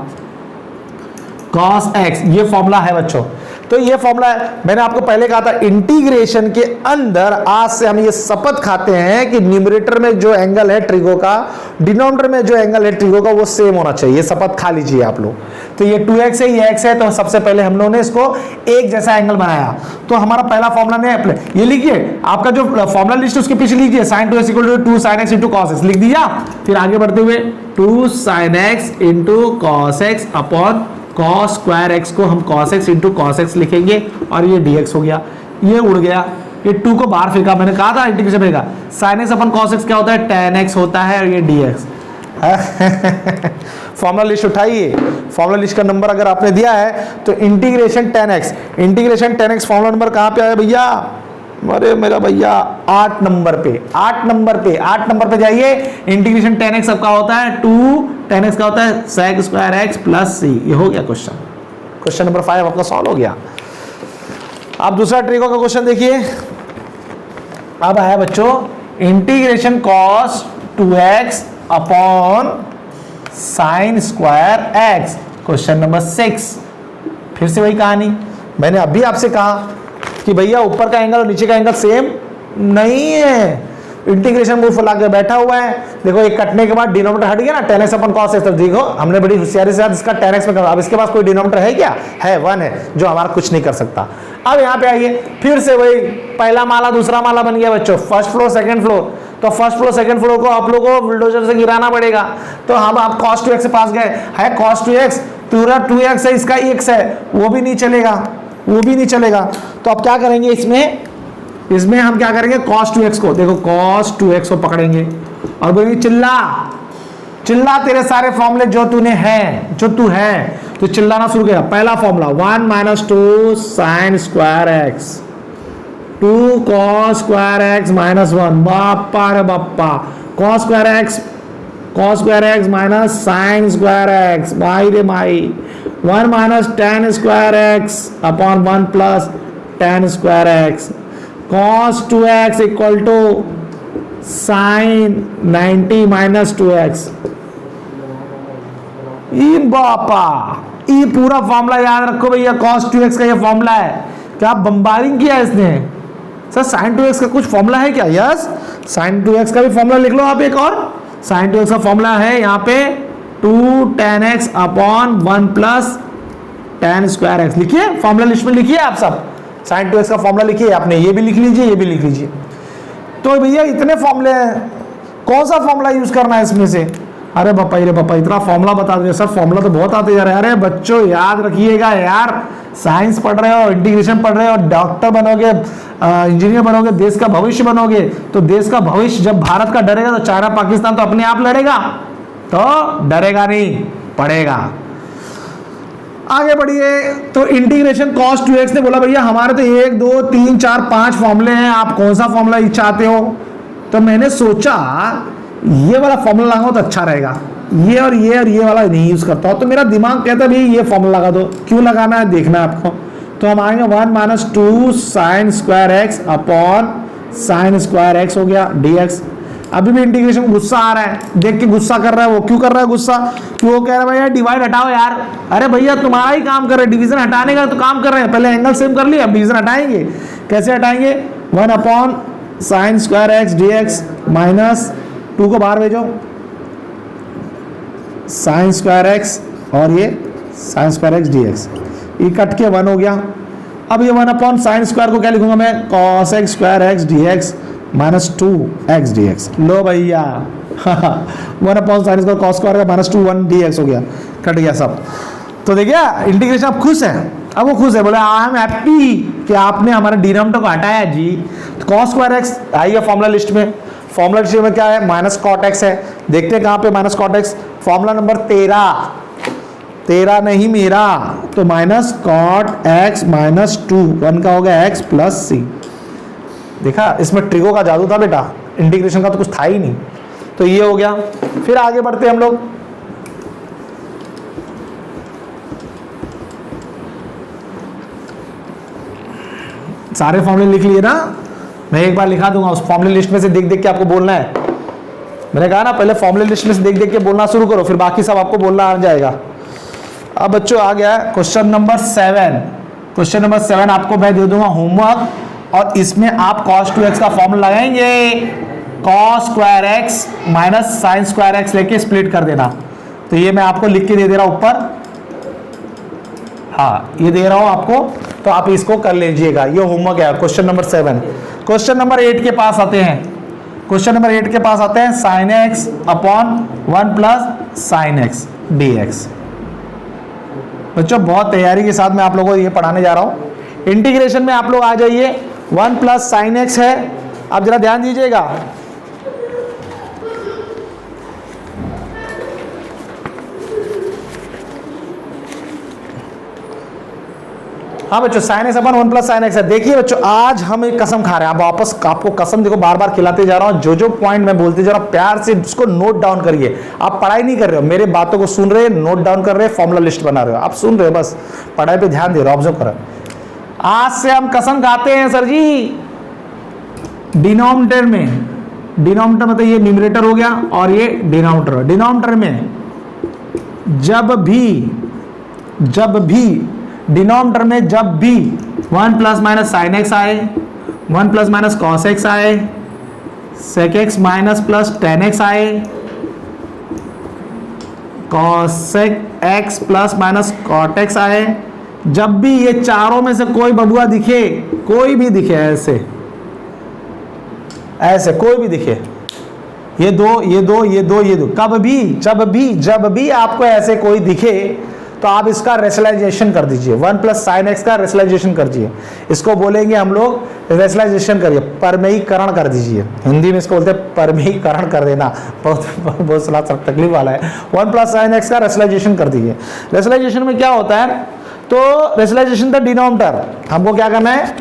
cos x ये फॉर्मूला है बच्चों। तो ये फॉर्मूला है, मैंने आपको पहले कहा था इंटीग्रेशन के अंदर आज से हम ये शपथ खाते हैं कि न्यूमरेटर में जो एंगल है ट्रिगो का, डिनोमिनेटर में जो एंगल है ट्रिगो का, वो सेम होना चाहिए। शपथ खा लीजिए आप लोग। तो ये 2x है, ये x है, तो सबसे पहले हम लोगों ने इसको एक जैसा एंगल बनाया। तो हमारा पहला फॉर्मूला ने, ये लिखिए आपका जो फॉर्मूला लिस्ट उसके पीछे लीजिए, sin 2x = 2 sin x into cos x लिख दिया। फिर आगे बढ़ते हुए 2 sin x into cos x upon cos square x को हम cos x into cos x लिखेंगे और ये dx हो गया, ये उड़ गया, ये 2 को बाहर फेंका। मैंने कहा था इंटीग्रेशन फेंका, sin x upon cos x क्या होता है, tan x होता है और ये dx। फॉर्मूला लिस्ट उठाइए, फॉर्मूला लिस्ट का नंबर अगर आपने दिया है तो integration tan x, integration tan x formula number कहाँ पे आया भैया, अरे मेरा भैया 8 नंबर पे, 8 नंबर पे, 8 नंबर पे जाइए। इंटीग्रेशन tan x सबका होता है 2 tan x का होता है sec square x plus c। ये हो गया क्वेश्चन, क्वेश्चन नंबर 5 आपका सॉल्व हो गया। अब दूसरा ट्रिगो का क्वेश्चन देखिए, अब आया बच्चों integration cos 2x upon sin square x, question number 6। फिर से वही कहानी, मैंने अभी आपसे कहा कि भैया ऊपर का एंगल और नीचे का एंगल सेम नहीं है, इंटीग्रेशन मूव फुला के बैठा हुआ है। देखो ये कटने के बाद डिनोमिनेटर हट गया ना, tan x अपन cos x। तो देखो हमने बड़ी होशियारी से इसका tan x में कर, अब इसके पास कोई डिनोमिनेटर है क्या? है, 1 है, जो हमारा कुछ नहीं कर सकता। अब यहाँ पे आइए, फिर से वही पहला माला दूसरा माला बन गया बच्चों, फर्स्ट फ्लोर सेकंड फ्लोर। तो फर्स्ट फ्लोर सेकंड फ्लोर को आप लोगों को बुलडोजर से गिराना पड़ेगा। तो हम आप cos 2x से पास गए, है cos 2x, पूरा 2x है, इसका x है, वो भी नहीं चलेगा, वो भी नहीं चलेगा। तो अब क्या करेंगे इसमें हम क्या करेंगे, cos 2x को, देखो cos 2x को पकड़ेंगे और बोलेंगे चिल्ला तेरे सारे फॉर्मूले जो तूने हैं, जो तू है, तो चिल्लाना शुरू किया। पहला formula 1 - 2 sin square x, 2 cos square x -1, बाप्पा रे बाप्पा, cos square x minus sin square x, माई रे माई, 1 - tan square x upon 1 plus tan square x, cos 2x equal to sin 90 - 2x। ई बापा, ये पूरा फॉर्मूला याद रखो भैया, cos 2x का ये फॉर्मूला है। क्या बम्बारिंग किया इसने सर? sin 2x का कुछ फॉर्मूला है क्या? यस, sin 2x का भी फॉर्मूला लिख लो आप एक और। sin 2x का फॉर्मूला है यहाँ पे 2 tan x upon 1 plus tan square x। लिखिए, फॉर्मूला लिस्ट में लिखिए आप सब, sin 2x का फॉर्मूला लिखिए आपने, ये भी लिख लीजिए, ये भी लिख लीजिए। तो भैया इतने फॉर्मूले हैं, कौन सा फॉर्मूला यूज करना है इसमें से? अरे बापा रे बापा, इतना फॉर्मूला बता दे सर, फॉर्मूला तो बहुत आते जा रहे हैं। अरे बच्चों याद रखिएगा यार, साइंस पढ़ रहे हो, इंटीग्रेशन पढ़ रहे हो, डॉक्टर बनोगे, इंजीनियर बनोगे, देश का भविष्य बनोगे। तो देश का भविष्य जब भारत का डरेगा तो चाइना पाकिस्तान तो अपने आप लड़ेगा, तो डरेगा नहीं, पड़ेगा। आगे बढ़िए, तो इंटीग्रेशन cos 2x ने बोला भैया हमारे तो 1 2 3 4 5 फॉर्मूले हैं, आप कौन सा फॉर्मूला चाहते हो? तो मैंने सोचा ये वाला फॉर्मूला लगाओ तो अच्छा रहेगा, ये और ये वाला नहीं यूज करता हूं। तो मेरा दिमाग कहता है भाई ये फॉर्मूला लगा दो। क्यों लगाना है देखना है आपको। तो हम आएंगे 1 - 2 sin square x upon sin square x हो गया dx। अभी भी इंटीग्रेशन में गुस्सा आ रहा है, देख के गुस्सा कर रहा है वो। क्यों कर रहा है गुस्सा? क्यों? वो कह रहा है भैया डिवाइड हटाओ यार। अरे भैया तुम्हारा ही काम कर रहे हैं, डिवीजन हटाने का तो काम कर रहे हैं। पहले एंगल सेम कर लिया, अब डिवीजन हटाएंगे। कैसे हटाएंगे? 1 upon sin square x dx minus 2 को बाहर भेजो, sin स्क्वायर x और ये sin स्क्वायर x dx, ये कट के 1 हो गया। अब ये 1 अपॉन sin स्क्वायर को क्या लिखूंगा मैं? cos x square x dx minus 2x dx। लो भैया 1 upon sin square cos square का माइनस 2 1 dx हो गया, कट गया सब। तो देखिए इंटीग्रेशन अब खुश है, अब वो खुश है, बोले आई एम हैप्पी कि आपने हमारे डिनोमिनेटर को हटाया जी। तो cos स्क्वायर x आइए फॉर्मूला लिस्ट में, फॉर्मूला लिस्ट में क्या है? माइनस कॉट एक्स है। देखते हैं कहाँ पे minus cot X, formula number 13 नहीं मेरा, तो माइनस कॉट एक्स माइनस 2, 1 का हो गया एक्स प्लस सी। देखा इसमें ट्रिगो का जादू था बेटा, इंटीग्रेशन का तो कुछ था ही नहीं। तो ये हो गया। फिर आगे बढ़ते हैं हम लोग, सारे फॉर्मूले लिख लिए ना, मैं एक बार लिखा दूंगा, उस फॉर्मूले लिस्ट में से देख देख के आपको बोलना है। मैंने कहा ना पहले फॉर्मूले लिस्ट में से देख देख के बोलना शुरू करो, फिर बाकी सब आपको बोलना आ जाएगा। अब बच्चों आ गया क्वेश्चन नंबर 7। क्वेश्चन नंबर 7 आपको मैं दे दूंगा होमवर्क, और इसमें आप cos 2x का फॉर्मूला लगाएंगे, cos square x minus sin square x लेके स्प्लिट कर देना। तो ये मैं आपको लिख के दे दे रहा हूं ऊपर, हाँ ये दे रहा हूं आपको, तो आप इसको कर लीजिएगा। ये होमवर्क है क्वेश्चन नंबर 7। क्वेश्चन नंबर 8 के पास आते हैं, क्वेश्चन नंबर 8 के पास आते हैं sin x upon 1 plus sin x dx। बच्चों बहुत तैयारी के साथ मैं आप लोगों को ये पढ़ाने जा रहा हूं। इंटीग्रेशन में आप लोग आ जाइए, 1 प्लस sin x है। अब जरा ध्यान दीजिएगा, हाँ बच्चों sin x अपन 1 प्लस sin x है। देखिए बच्चों आज हम एक कसम खा रहे हैं, आप वापस आपको कसम देखो बार बार खिलाते जा रहा हूं, जो जो पॉइंट मैं बोलते जा रहा हूं प्यार से उसको नोट डाउन करिए। आप पढ़ाई नहीं कर रहे हो, मेरे बातों को सुन रहे हैं, नोट डाउन कर रहे हैं, फॉर्मूला लिस्ट बना रहे हो, आप सुन रहे हो, बस पढ़ाई पे ध्यान दे रहे हो, ऑब्जर्व कर रहे हो। आज से हम कसम खाते हैं सर जी, डिनोमिनेटर में, डिनोमिनेटर मतलब ये न्यूमरेटर हो गया और ये डिनोमिनेटर, डिनोमिनेटर में जब भी डिनोमिनेटर में जब भी 1 प्लस माइनस साइन एक्स आए, 1 प्लस माइनस कॉस एक्स आए, sec X minus plus tan X आए, cosec X plus minus cot X आए। जब भी ये चारों में से कोई बबुआ दिखे, कोई भी दिखे, ऐसे ऐसे कोई भी दिखे, ये दो ये दो ये दो ये दो, कब भी जब भी आपको ऐसे कोई दिखे तो आप इसका रेशनलाइजेशन कर दीजिए। 1 प्लस साइन एक्स का रेशनलाइजेशन कर दीजिए। इसको बोलेंगे हम लोग रेशनलाइजेशन करिए, परमेयीकरण कर दीजिए। हिंदी में इसको बोलते हैं परमेयीकरण कर देना, बहुत सारा तकलीफ वाला है। 1 प्लस साइन एक्स का रेशनलाइजेशन कर दीजिए। रेशनलाइजेशन में क्या होता है, तो रेशनलाइजेशन द डिनोमिनेटर, हमको क्या करना है,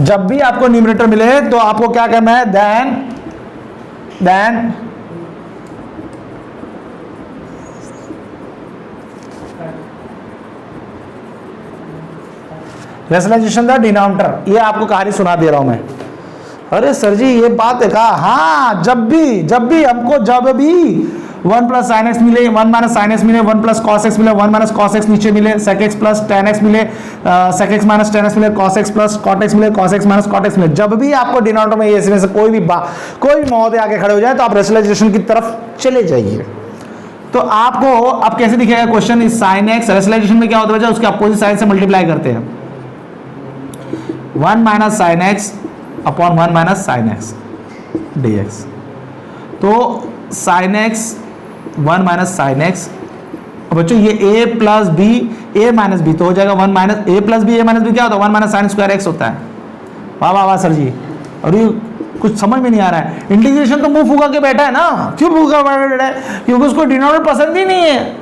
जब भी आपको न्यूमरेटर मिले तो आपको क्या करना है, देन रेशनलाइजेशन द डिनोमिनेटर। ये आपको कहानी सुना दे रहा हूं मैं। अरे सर जी ये बात है कहा, हाँ जब भी हमको जब भी 1 प्लस साइन एक्स मिले, 1 माइनस साइन एक्स मिले, 1 प्लस कॉस एक्स मिले, 1 माइनस कॉस एक्स नीचे मिले, sec X plus tan X मिले, sec X minus tan X मिले, cos X plus cot X मिले, cos X minus cot X मिले। जब भी आपको डिनोमिनेटर में इसमें से कोई भी महोदय आगे खड़े हो जाए तो आप रेशनलाइजेशन की तरफ चले जाइए। तो आपको अब कैसे दिखेगा क्वेश्चन, इस साइन एक्स रेशनलाइजेशन में क्या होता है, उसके अपोजिट साइन से मल्टीप्लाई करते हैं। 1 minus sine X upon 1 minus sine X dx। तो sine X 1 minus sine X, बच्चों ये a plus B, A minus B तो हो जाएगा 1 minus A plus B, A minus B क्या होता है, 1 माइनस साइन स्क्वायर एक्स होता है। वाह वाह वाह सर जी, और ये कुछ समझ में नहीं आ रहा है। इंटीग्रेशन तो मुंह फूका के बैठा है ना, क्यों फूका बैठा है, क्योंकि उसको डिनोमिनेटर पसंद ही नहीं है,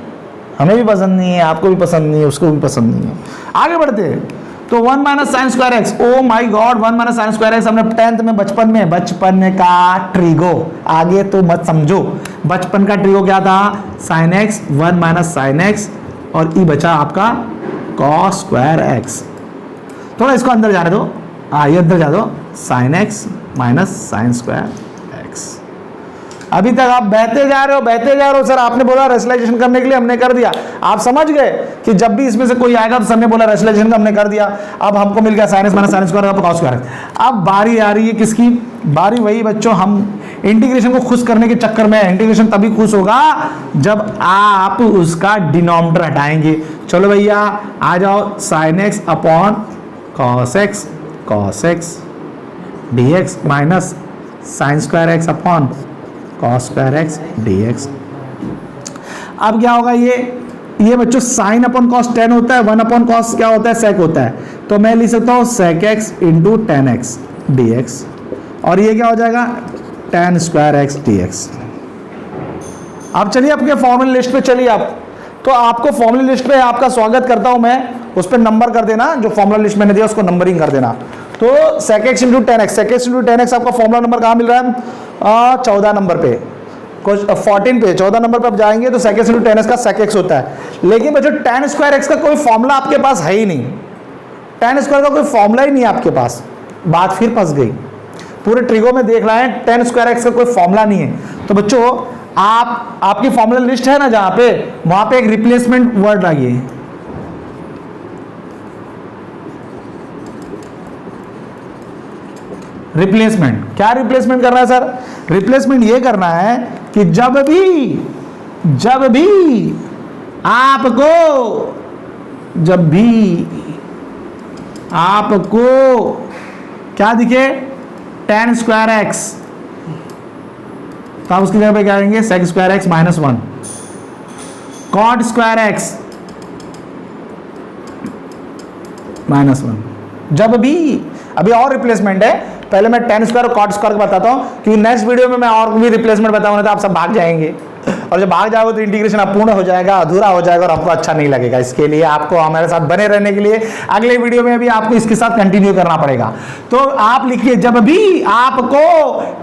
हमें भी पसंद नहीं है, आपको भी पसंद नहीं है, उसको भी पसंद नहीं है। आगे बढ़ते हैं, तो 1 minus sine square x, oh my God 1 minus sine square x हमने 10th में बचपन का ट्रिगो, आगे तो मत समझो, बचपन का ट्रिगो क्या था, sign X 1 minus sine x, और ई बचा आपका कॉस स्क्वायर एक्स। थोड़ा इसको अंदर जाने दो, ये अंदर जा दो, sine x minus sine square x. अभी तक आप बहते जा रहे हो, सर आपने बोला रेशनलाइजेशन करने के लिए, हमने कर दिया। आप समझ गए कि जब भी इसमें से कोई आएगा तो सर ने बोला रेशनलाइजेशन का, हमने कर दिया। अब हमको मिल गया sine x minus sine square cos square. अब बारी आ रही है किसकी, बारी वही बच्चों, हम इंटीग्रेशन को खुश करने के चक्कर में, इंटीग्रेशन तभी खुश होगा जब आप उसका डिनोमिनेटर हटाएंगे। चलो भैया आ जाओ, sign X upon cos x dx minus sine square x upon cos square x dx। अब क्या होगा, ये बच्चों साइन अपॉन कॉस 10 होता है, 1 अपॉन कॉस क्या होता है, सेक होता है, तो मैं लिख सकता हूँ sec x into tan x dx, और ये क्या हो जाएगा, टेन स्क्वायर एक्स dx। अब चलिए आपके फॉर्मूला लिस्ट पे चलिए आप, तो आपको फॉर्मूला लिस्ट पे आपका स्वागत करता हूं मैं, उस पर नंबर कर देना, जो फॉर्मूला लिस्ट मैंने दिया उसको नंबरिंग कर देना। तो sec x into tan x, sec x into tan x आपका फॉर्मूला नंबर कहाँ मिल रहा है, 14 नंबर पे, 14 पे 14 नंबर पे आप जाएंगे तो sec x into tan x का सेक एक्स होता है। लेकिन बच्चों टेन स्क्वायर एक्स का कोई फॉर्मूला आपके पास है ही नहीं, टेन स्क्वायर का कोई फॉर्मूला ही नहीं है आपके पास, बात फिर फंस गई। पूरे ट्रिगो में देख रहे हैं टेन स्क्वायर एक्स का कोई फॉर्मूला नहीं है। तो बच्चों आपकी फॉर्मूला लिस्ट है ना जहां पे, वहां पे एक रिप्लेसमेंट वर्ड लाइए, रिप्लेसमेंट। क्या रिप्लेसमेंट करना है सर, रिप्लेसमेंट ये करना है कि जब भी आपको क्या दिखे, टेन स्क्वायर एक्स, तो आप उसकी जगह पे क्या करेंगे, sec square x minus 1, cot square x minus 1। जब भी, अभी और रिप्लेसमेंट है, पहले मैं टेन स्क्वायर और कॉट स्क्वायर बताता हूं, क्योंकि नेक्स्ट वीडियो में मैं और भी रिप्लेसमेंट बताऊंगा तो आप सब भाग जाएंगे, और जब भाग जाओगे तो इंटीग्रेशन अपूर्ण हो जाएगा, अधूरा हो जाएगा, और आपको अच्छा नहीं लगेगा। इसके लिए आपको हमारे साथ बने रहने के लिए अगले वीडियो में भी आपको इसके साथ कंटिन्यू करना पड़ेगा। तो आप लिखिए, जब भी आपको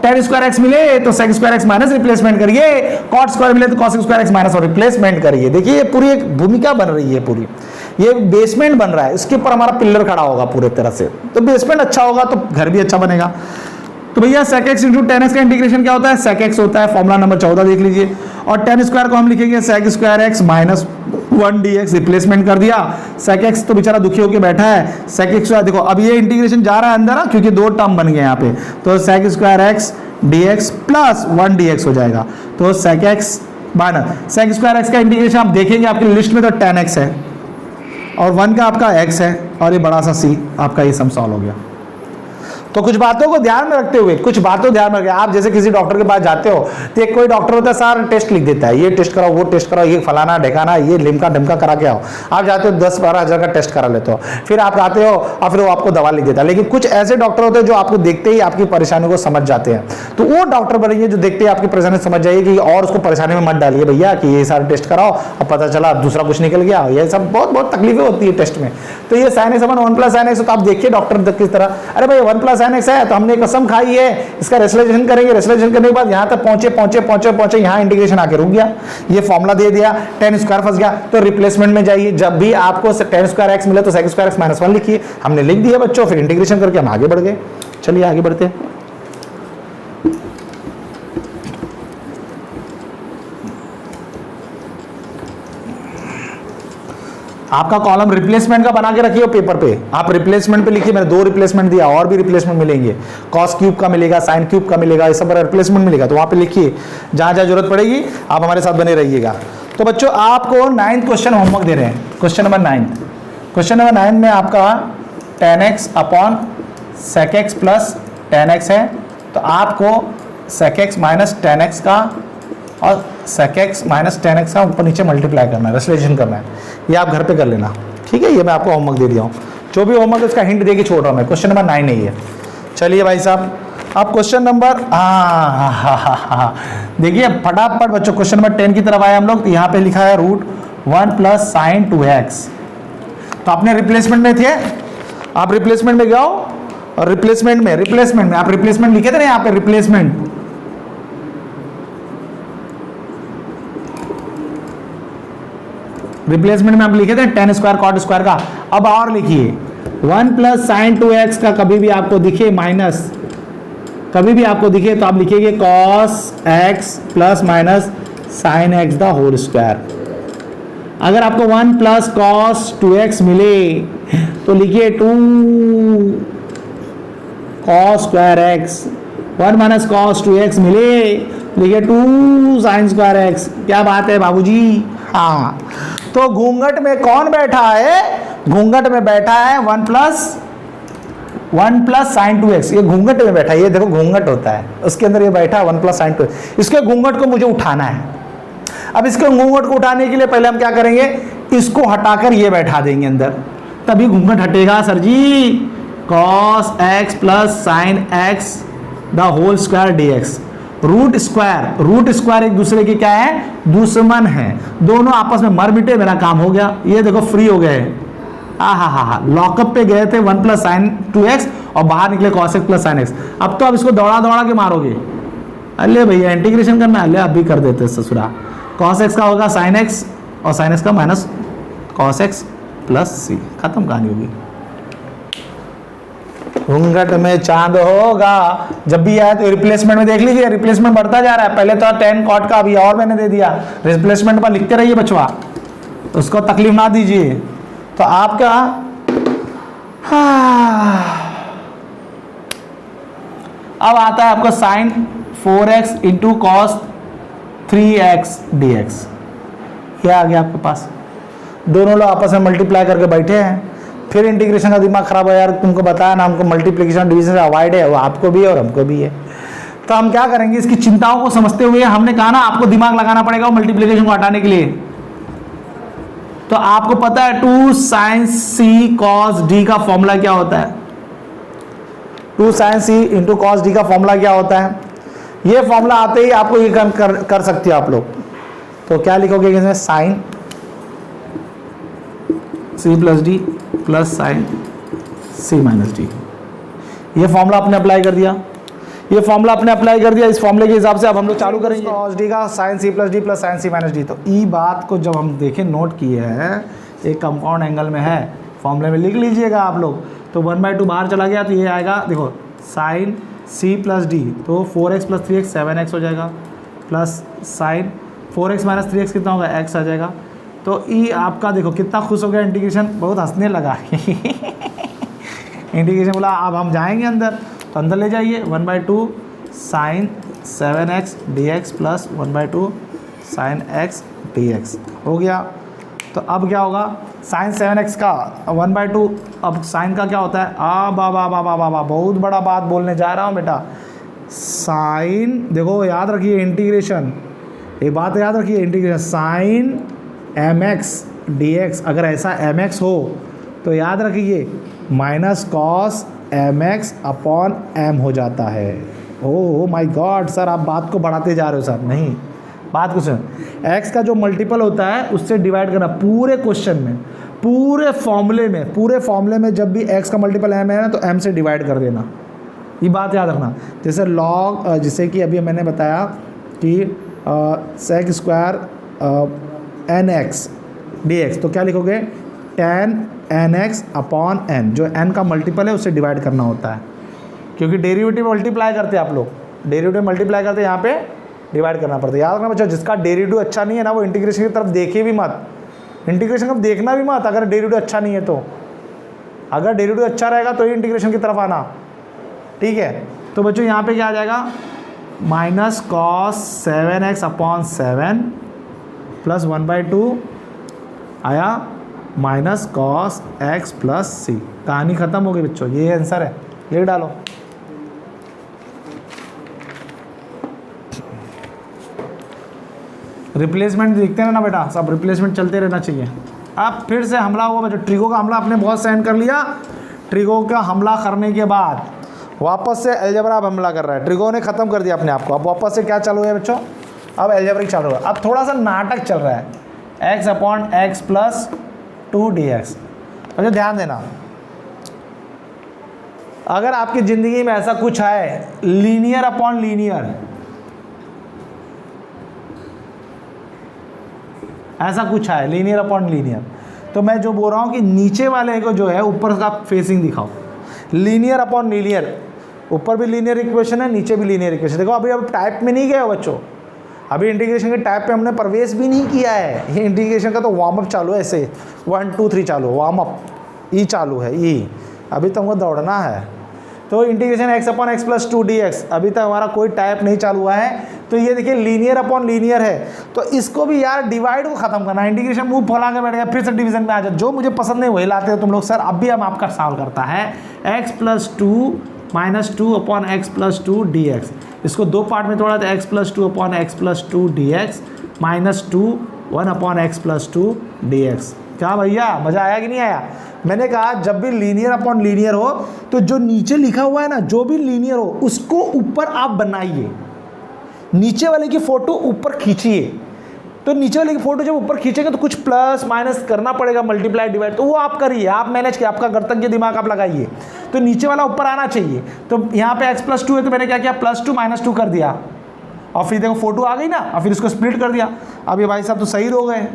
टेन स्क्वायर एक्स मिले तो sec square x minus replacement करिए, कॉट स्क्वायर मिले तो कॉस स्क्वायर एक्स माइनस और रिप्लेसमेंट करिए। देखिए ये पूरी एक भूमिका बन रही है, पूरी ये बेसमेंट बन रहा है, इसके ऊपर हमारा पिलर खड़ा होगा पूरे तरह से। तो बेसमेंट अच्छा होगा तो घर भी अच्छा बनेगा। तो भैया sec x into tan x का इंटीग्रेशन क्या होता है, सेक एक्स होता है, फॉर्मूला नंबर 14 देख लीजिए, और टेन स्क्वायर को हम लिखेंगे sec square x minus 1 dx, replacement कर दिया। सेक एक्स तो बेचारा दुखी होकर बैठा है, सेक एक्स देखो अब ये इंटीग्रेशन जा रहा है अंदर ना, क्योंकि दो टर्म बन गए यहाँ पे, तो sec square x dx plus 1 dx हो जाएगा। तो sec x माइनस sec स्क्वायर x का इंटीग्रेशन आप देखेंगे आपकी लिस्ट में तो tan x है और 1 का आपका x है और ये बड़ा सा c, आपका ये सम सॉल्व हो गया। तो कुछ बातों को ध्यान में रखते हुए, कुछ बातों ध्यान में रखिए। आप जैसे किसी डॉक्टर के पास जाते हो तो एक कोई डॉक्टर होता है सारा टेस्ट लिख देता है, ये टेस्ट कराओ, वो टेस्ट कराओ, ये फलाना ढेकाना, ये लिमका ढिमका करा के आओ। आप जाते हो 10-12 हज़ार का टेस्ट करा लेते हो, फिर आप आते हो और फिर वो आपको दवा लिख देता है। लेकिन कुछ ऐसे डॉक्टर होते हैं जो आपको देखते ही आपकी परेशानी को समझ जाते हैं। तो वो डॉक्टर बनेंगे जो देखते ही आपकी परेशानी समझ जाइए कि और उसको परेशानी में मत डालिए भैया कि ये सारे टेस्ट कराओ और पता चला दूसरा कुछ निकल गया। ये सब बहुत बहुत तकलीफें होती है टेस्ट में। तो ये sin x अपन 1 + sin x, तो आप देखिए डॉक्टर किस तरह, अरे भाई 1 + sin x है तो हमने कसम खाई है, इसका रेसोल्यूशन करेंगे। रेसोल्यूशन करने के बाद यहां तक पहुंचे, यहां इंटीग्रेशन आके रुक गया। ये फॉर्मूला दे दिया, tan स्क्वायर फंस गया तो रिप्लेसमेंट में जाइए। जब भी आपको tan स्क्वायर x मिले तो sec स्क्वायर x - 1 लिखिए। हमने लिख दिया बच्चों, फिर इंटीग्रेशन करके हम आगे बढ़ गए। चलिए आगे बढ़ते हैं। आपका कॉलम रिप्लेसमेंट का बना के रखिए पेपर पे। आप रिप्लेसमेंट पे लिखिए, मैंने 2 रिप्लेसमेंट दिया, और भी रिप्लेसमेंट मिलेंगे, कॉस क्यूब का मिलेगा, साइन क्यूब का मिलेगा, ये सब रिप्लेसमेंट मिलेगा। तो वहां पे लिखिए, जहां जहां जरूरत पड़ेगी आप हमारे साथ बने रहिएगा। तो बच्चों आपको 9th क्वेश्चन होमवर्क दे रहे हैं, क्वेश्चन नंबर 9। क्वेश्चन नंबर 9 में आपका tan x upon sec x plus tan x है। तो आपको sec x minus tan x का और sec x minus tan x का ऊपर नीचे मल्टीप्लाई करना है, रेसोल्यूशन करना है। ये आप घर पे कर लेना, ठीक है। ये मैं आपको होमवर्क दे दिया हूँ, जो भी होमवर्क उसका हिंट दे के छोड़ रहा हूँ मैं। क्वेश्चन नंबर 9 नहीं है। चलिए भाई साहब, अब क्वेश्चन नंबर देखिए फटाफट बच्चों, क्वेश्चन नंबर 10 की तरफ आए हम लोग। यहाँ पे लिखा है √1 + sin 2x। तो आपने रिप्लेसमेंट में थे, आप रिप्लेसमेंट में जाओ और रिप्लेसमेंट में आप रिप्लेसमेंट लिखे थे ना यहाँ पे, रिप्लेसमेंट में आप लिखे थे tan स्क्वायर cot स्क्वायर का। अब और लिखिए 1 + sin 2x का कभी भी आपको दिखे माइनस, कभी भी आपको दिखे तो आप लिखिए cos x plus minus sin x the whole square. अगर आपको 1 + cos 2x मिले तो लिखिए 2 cos square x। 1 - cos 2x मिले लिखिए 2 sin स्क्वायर x। क्या बात है बाबूजी? हाँ, तो घूंघट में कौन बैठा है? घूंघट में बैठा है 1 + sin 2x। ये घूंघट में बैठा है, ये देखो घूंघट होता है, उसके अंदर ये बैठा है 1 + sin 2x। इसके घूंघट को मुझे उठाना है। अब इसके घूंघट को उठाने के लिए पहले हम क्या करेंगे, इसको हटाकर ये बैठा देंगे अंदर, तभी घूंघट हटेगा sir ji. cos x plus sin x the whole square dx। Root square एक दूसरे के क्या है? दुश्मन है। दोनों आपस में मर मिटे, मेरा काम हो गया। ये देखो फ्री हो गए। हा लॉकअप पे गए थे 1 + sin 2x और बाहर निकले cos x plus sin x। अब तो आप इसको दौड़ा के मारोगे। अरे भैया इंटीग्रेशन करना है, अब भी कर देते ससुरा। cos x का होगा sin x और sin x का minus cos x plus c। खत्म कहानी होगी। घूंघट में चांद होगा। जब भी आए तो रिप्लेसमेंट में देख लीजिए, रिप्लेसमेंट बढ़ता जा रहा है। पहले तो tan cot का, अभी और मैंने दे दिया। रिप्लेसमेंट पर लिखते रहिए बचवा, उसको तकलीफ ना दीजिए। तो आपका अब आता है आपका sin 4x × cos 3x dx। ये आ गया आपके पास। दोनों लोग आपस में मल्टीप्लाई करके बैठे हैं। फिर इंटीग्रेशन का दिमाग खराब है यार, तुमको बताया ना हमको मल्टीप्लिकेशन डिवीजन से अवॉइड है, वो आपको भी है और हमको भी है। तो हम क्या करेंगे, इसकी चिंताओं को समझते हुए हमने कहा ना आपको दिमाग लगाना पड़ेगा मल्टीप्लिकेशन को हटाने के लिए। तो आपको पता है 2 sin c cos d का फॉर्मूला क्या होता है? 2 sin c × cos d का फॉर्मूला क्या होता है? ये फॉर्मूला आते ही आपको ये कर सकते हो आप लोग। तो क्या लिखोगे इसमें? sin c + d plus sin c - d। ये फॉर्मूला आपने अप्लाई कर दिया, इस फॉर्मूले के हिसाब से अब हम लोग चालू करेंगे cos d का sin c + d plus sin c - d। तो ई बात को जब हम देखें, नोट किए हैं, एक कंपाउंड एंगल में है, फॉर्मूले में लिख लीजिएगा आप लोग। तो 1/2 बाहर चला गया तो ये आएगा, देखो sin c + d, तो 4x + 3x 7x हो जाएगा, प्लस sin 4x - 3x कितना होगा? x आ जाएगा। तो ई आपका देखो कितना खुश हो गया, इंटीग्रेशन बहुत हंसने लगा इंटीग्रेशन बोला अब हम जाएंगे अंदर, तो अंदर ले जाइए 1/2 sine 7x dx plus 1/2 sine x dx हो गया। तो अब क्या होगा, साइन 7x का 1/2, अब साइन का क्या होता है, बा बहुत बड़ा बात बोलने जा रहा हूँ बेटा। साइन देखो याद रखिए इंटीग्रेशन, एक बात याद रखिए इंटीग्रेशन, साइन mx dx, अगर ऐसा mx हो तो याद रखिए minus cos mx upon m हो जाता है। ओह माय गॉड सर, आप बात को बढ़ाते जा रहे हो सर, नहीं बात को सुन, x का जो मल्टीपल होता है उससे डिवाइड करना पूरे क्वेश्चन में, पूरे फॉर्मूले में जब भी x का मल्टीपल m है ना तो m से डिवाइड कर देना, ये बात याद रखना। जैसे लॉग, जैसे कि अभी मैंने बताया कि सेक स्क्वायर nx dx, तो क्या लिखोगे, tan nx अपॉन n, जो n का मल्टीपल है उससे डिवाइड करना होता है, क्योंकि डेरिवेटिव मल्टीप्लाई करते हैं आप लोग, डेरिवेटिव मल्टीप्लाई करते हैं, यहाँ पे डिवाइड करना पड़ता है। याद रखना बच्चों, जिसका डेरिवेटिव अच्छा नहीं है ना वो इंटीग्रेशन की तरफ देखे भी मत, इंटीग्रेशन को देखना भी मत अगर डेरिवेटिव अच्छा नहीं है तो, अगर डेरिवेटिव अच्छा रहेगा तो ही इंटीग्रेशन की तरफ आना, ठीक है। तो बच्चों यहाँ पे क्या आ जाएगा, minus cos 7x upon 7 plus 1/2 आया minus cos x plus c। कहानी खत्म हो गई बच्चों, ये आंसर है, लिख डालो। रिप्लेसमेंट देखते रहना बेटा, सब रिप्लेसमेंट चलते रहना चाहिए। अब फिर से हमला हुआ बच्चों, ट्रिगो का हमला आपने बहुत सहन कर लिया, ट्रिगो का हमला करने के बाद वापस से अलजेब्रा अब हमला कर रहा है, ट्रिगो ने ख़त्म कर दिया अपने आप को, अब वापस से क्या चालू है बच्चों, अब अलजेब्रिक चालू है। अब थोड़ा सा नाटक चल रहा है, x upon x plus 2 dx। अच्छा ध्यान देना, अगर आपकी ज़िंदगी में ऐसा कुछ है लीनियर अपॉन लीनियर, ऐसा कुछ है लीनियर अपॉन लीनियर, तो मैं जो बोल रहा हूँ कि नीचे वाले को जो है ऊपर का फेसिंग दिखाओ, लीनियर अपॉन लीनियर, ऊपर भी लीनियर इक्वेशन है नीचे भी लीनियर इक्वेशन। देखो अभी अब टाइप में नहीं गए हो बच्चों, अभी इंटीग्रेशन के टाइप पे हमने प्रवेश भी नहीं किया है, ये इंटीग्रेशन का तो वार्म अप चालू है, ऐसे 1 2 3 चालू, वार्म अप ई चालू है, ई अभी तो हमको दौड़ना है। तो integration x upon x plus 2 dx, अभी तक हमारा कोई टाइप नहीं चालू हुआ है, तो ये देखिए लीनियर अपॉन लीनियर है, तो इसको भी यार डिवाइड को खत्म करना, इंटीग्रेशन मुंह फैला के बैठ गया, फिर से डिवीजन में आ जाओ, जो मुझे पसंद नहीं वही लाते हो तुम लोग। सर अब भी हम आपका सॉल्व करता है, x plus 2 minus 2 upon x plus 2 dx, इसको दो पार्ट में तोड़ा तो x plus 2 upon x plus 2 dx minus 2 1 upon x plus 2 dx। क्या भैया मज़ा आया कि नहीं आया? मैंने कहा जब भी लीनियर अपॉन लीनियर हो तो जो नीचे लिखा हुआ है ना, जो भी लीनियर हो उसको ऊपर आप बनाइए, नीचे वाले की फ़ोटो ऊपर खींचिए, तो नीचे वाले की फ़ोटो जब ऊपर खींचेंगे तो कुछ प्लस माइनस करना पड़ेगा, मल्टीप्लाई डिवाइड, तो वो आप करिए, आप मैनेज किए, आपका कर्तव्य दिमाग आप लगाइए, तो नीचे वाला ऊपर आना चाहिए। तो यहाँ पे x प्लस 2 है तो मैंने क्या किया, प्लस 2 माइनस 2 कर दिया, और फिर देखो फोटो आ गई ना, और फिर इसको स्प्लिट कर दिया। अब ये भाई साहब तो सही हो गए,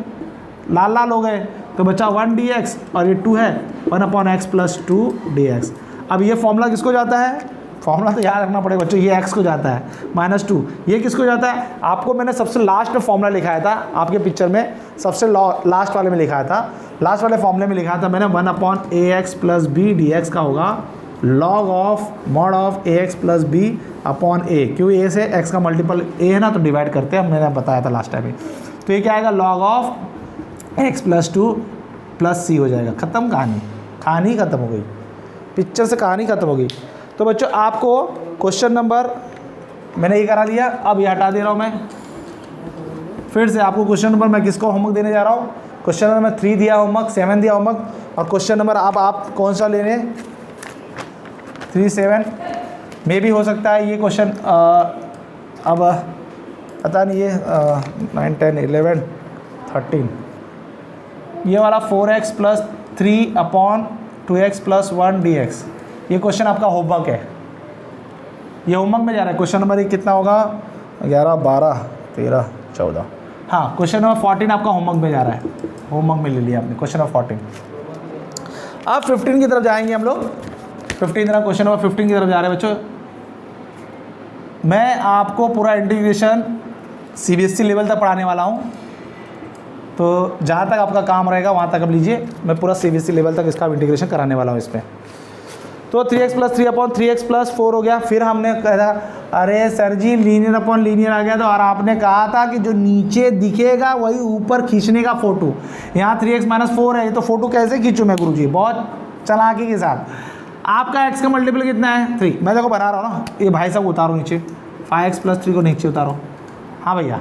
लाल लाल हो गए, तो बचा 1 dx और ये 2 है 1 अपॉन x प्लस 2 dx। अब ये फॉर्मूला किसको जाता है, फॉर्मूला तो याद रखना पड़ेगा बच्चों, ये x को जाता है माइनस 2, ये किसको जाता है, आपको मैंने सबसे लास्ट में फॉर्मूला लिखाया था, आपके पिक्चर में सबसे लास्ट वाले में लिखाया था, लास्ट वाले फॉर्मूले में लिखा था मैंने 1 upon ax plus b dx का होगा log of mod of ax plus b upon a, क्योंकि a से x का मल्टीपल a है ना तो डिवाइड करते हैं, मैंने बताया था लास्ट टाइम में। तो ये क्या आएगा, log of x plus 2 plus c हो जाएगा। ख़त्म कहानी, कहानी ख़त्म हो गई, पिक्चर से कहानी ख़त्म हो गई। तो बच्चों आपको क्वेश्चन नंबर मैंने ये करा दिया, अब ये हटा दे रहा हूँ मैं, फिर से आपको क्वेश्चन नंबर मैं किसको होमवर्क देने जा रहा हूँ, क्वेश्चन नंबर 3 दिया होमवर्क, 7 दिया होमवर्क, और क्वेश्चन नंबर अब आप कौन सा लेने, 3 7 में भी हो सकता है ये क्वेश्चन, अब पता नहीं ये 9 10 11 13, ये वाला 4x plus 3 upon 2x plus 1 dx, ये क्वेश्चन आपका होमवर्क है, ये होमवर्क में जा रहा है। क्वेश्चन नंबर 1 कितना होगा, 11 12 13 14, हाँ क्वेश्चन नंबर 14 आपका होमवर्क में जा रहा है, होमवर्क में ले लिया आपने क्वेश्चन नंबर 14। अब 15 की तरफ जाएंगे हम लोग, 15 क्वेश्चन नंबर 15 की तरफ जा रहे हैं बच्चों। मैं आपको पूरा इंटीग्रेशन CBSE लेवल तक पढ़ाने वाला हूँ, तो जहाँ तक आपका काम रहेगा वहाँ तक अब लीजिए, मैं पूरा CBSE लेवल तक इसका इंटीग्रेशन कराने वाला हूँ इसमें। तो 3x प्लस 3/3x प्लस 4 हो गया। फिर हमने कहा अरे सर जी लीनियर अपॉन लीनियर आ गया, तो और आपने कहा था कि जो नीचे दिखेगा वही ऊपर खींचने का फोटो। यहाँ 3x माइनस 4 है, तो फोटो कैसे खींचूँ मैं गुरुजी? बहुत चालाकी के साथ। आपका x का मल्टीपल कितना है? 3। मैं देखो बना रहा हूँ ना, ये भाई साहब उतारो नीचे, 5x प्लस 3 को नीचे उतारो। हाँ भैया,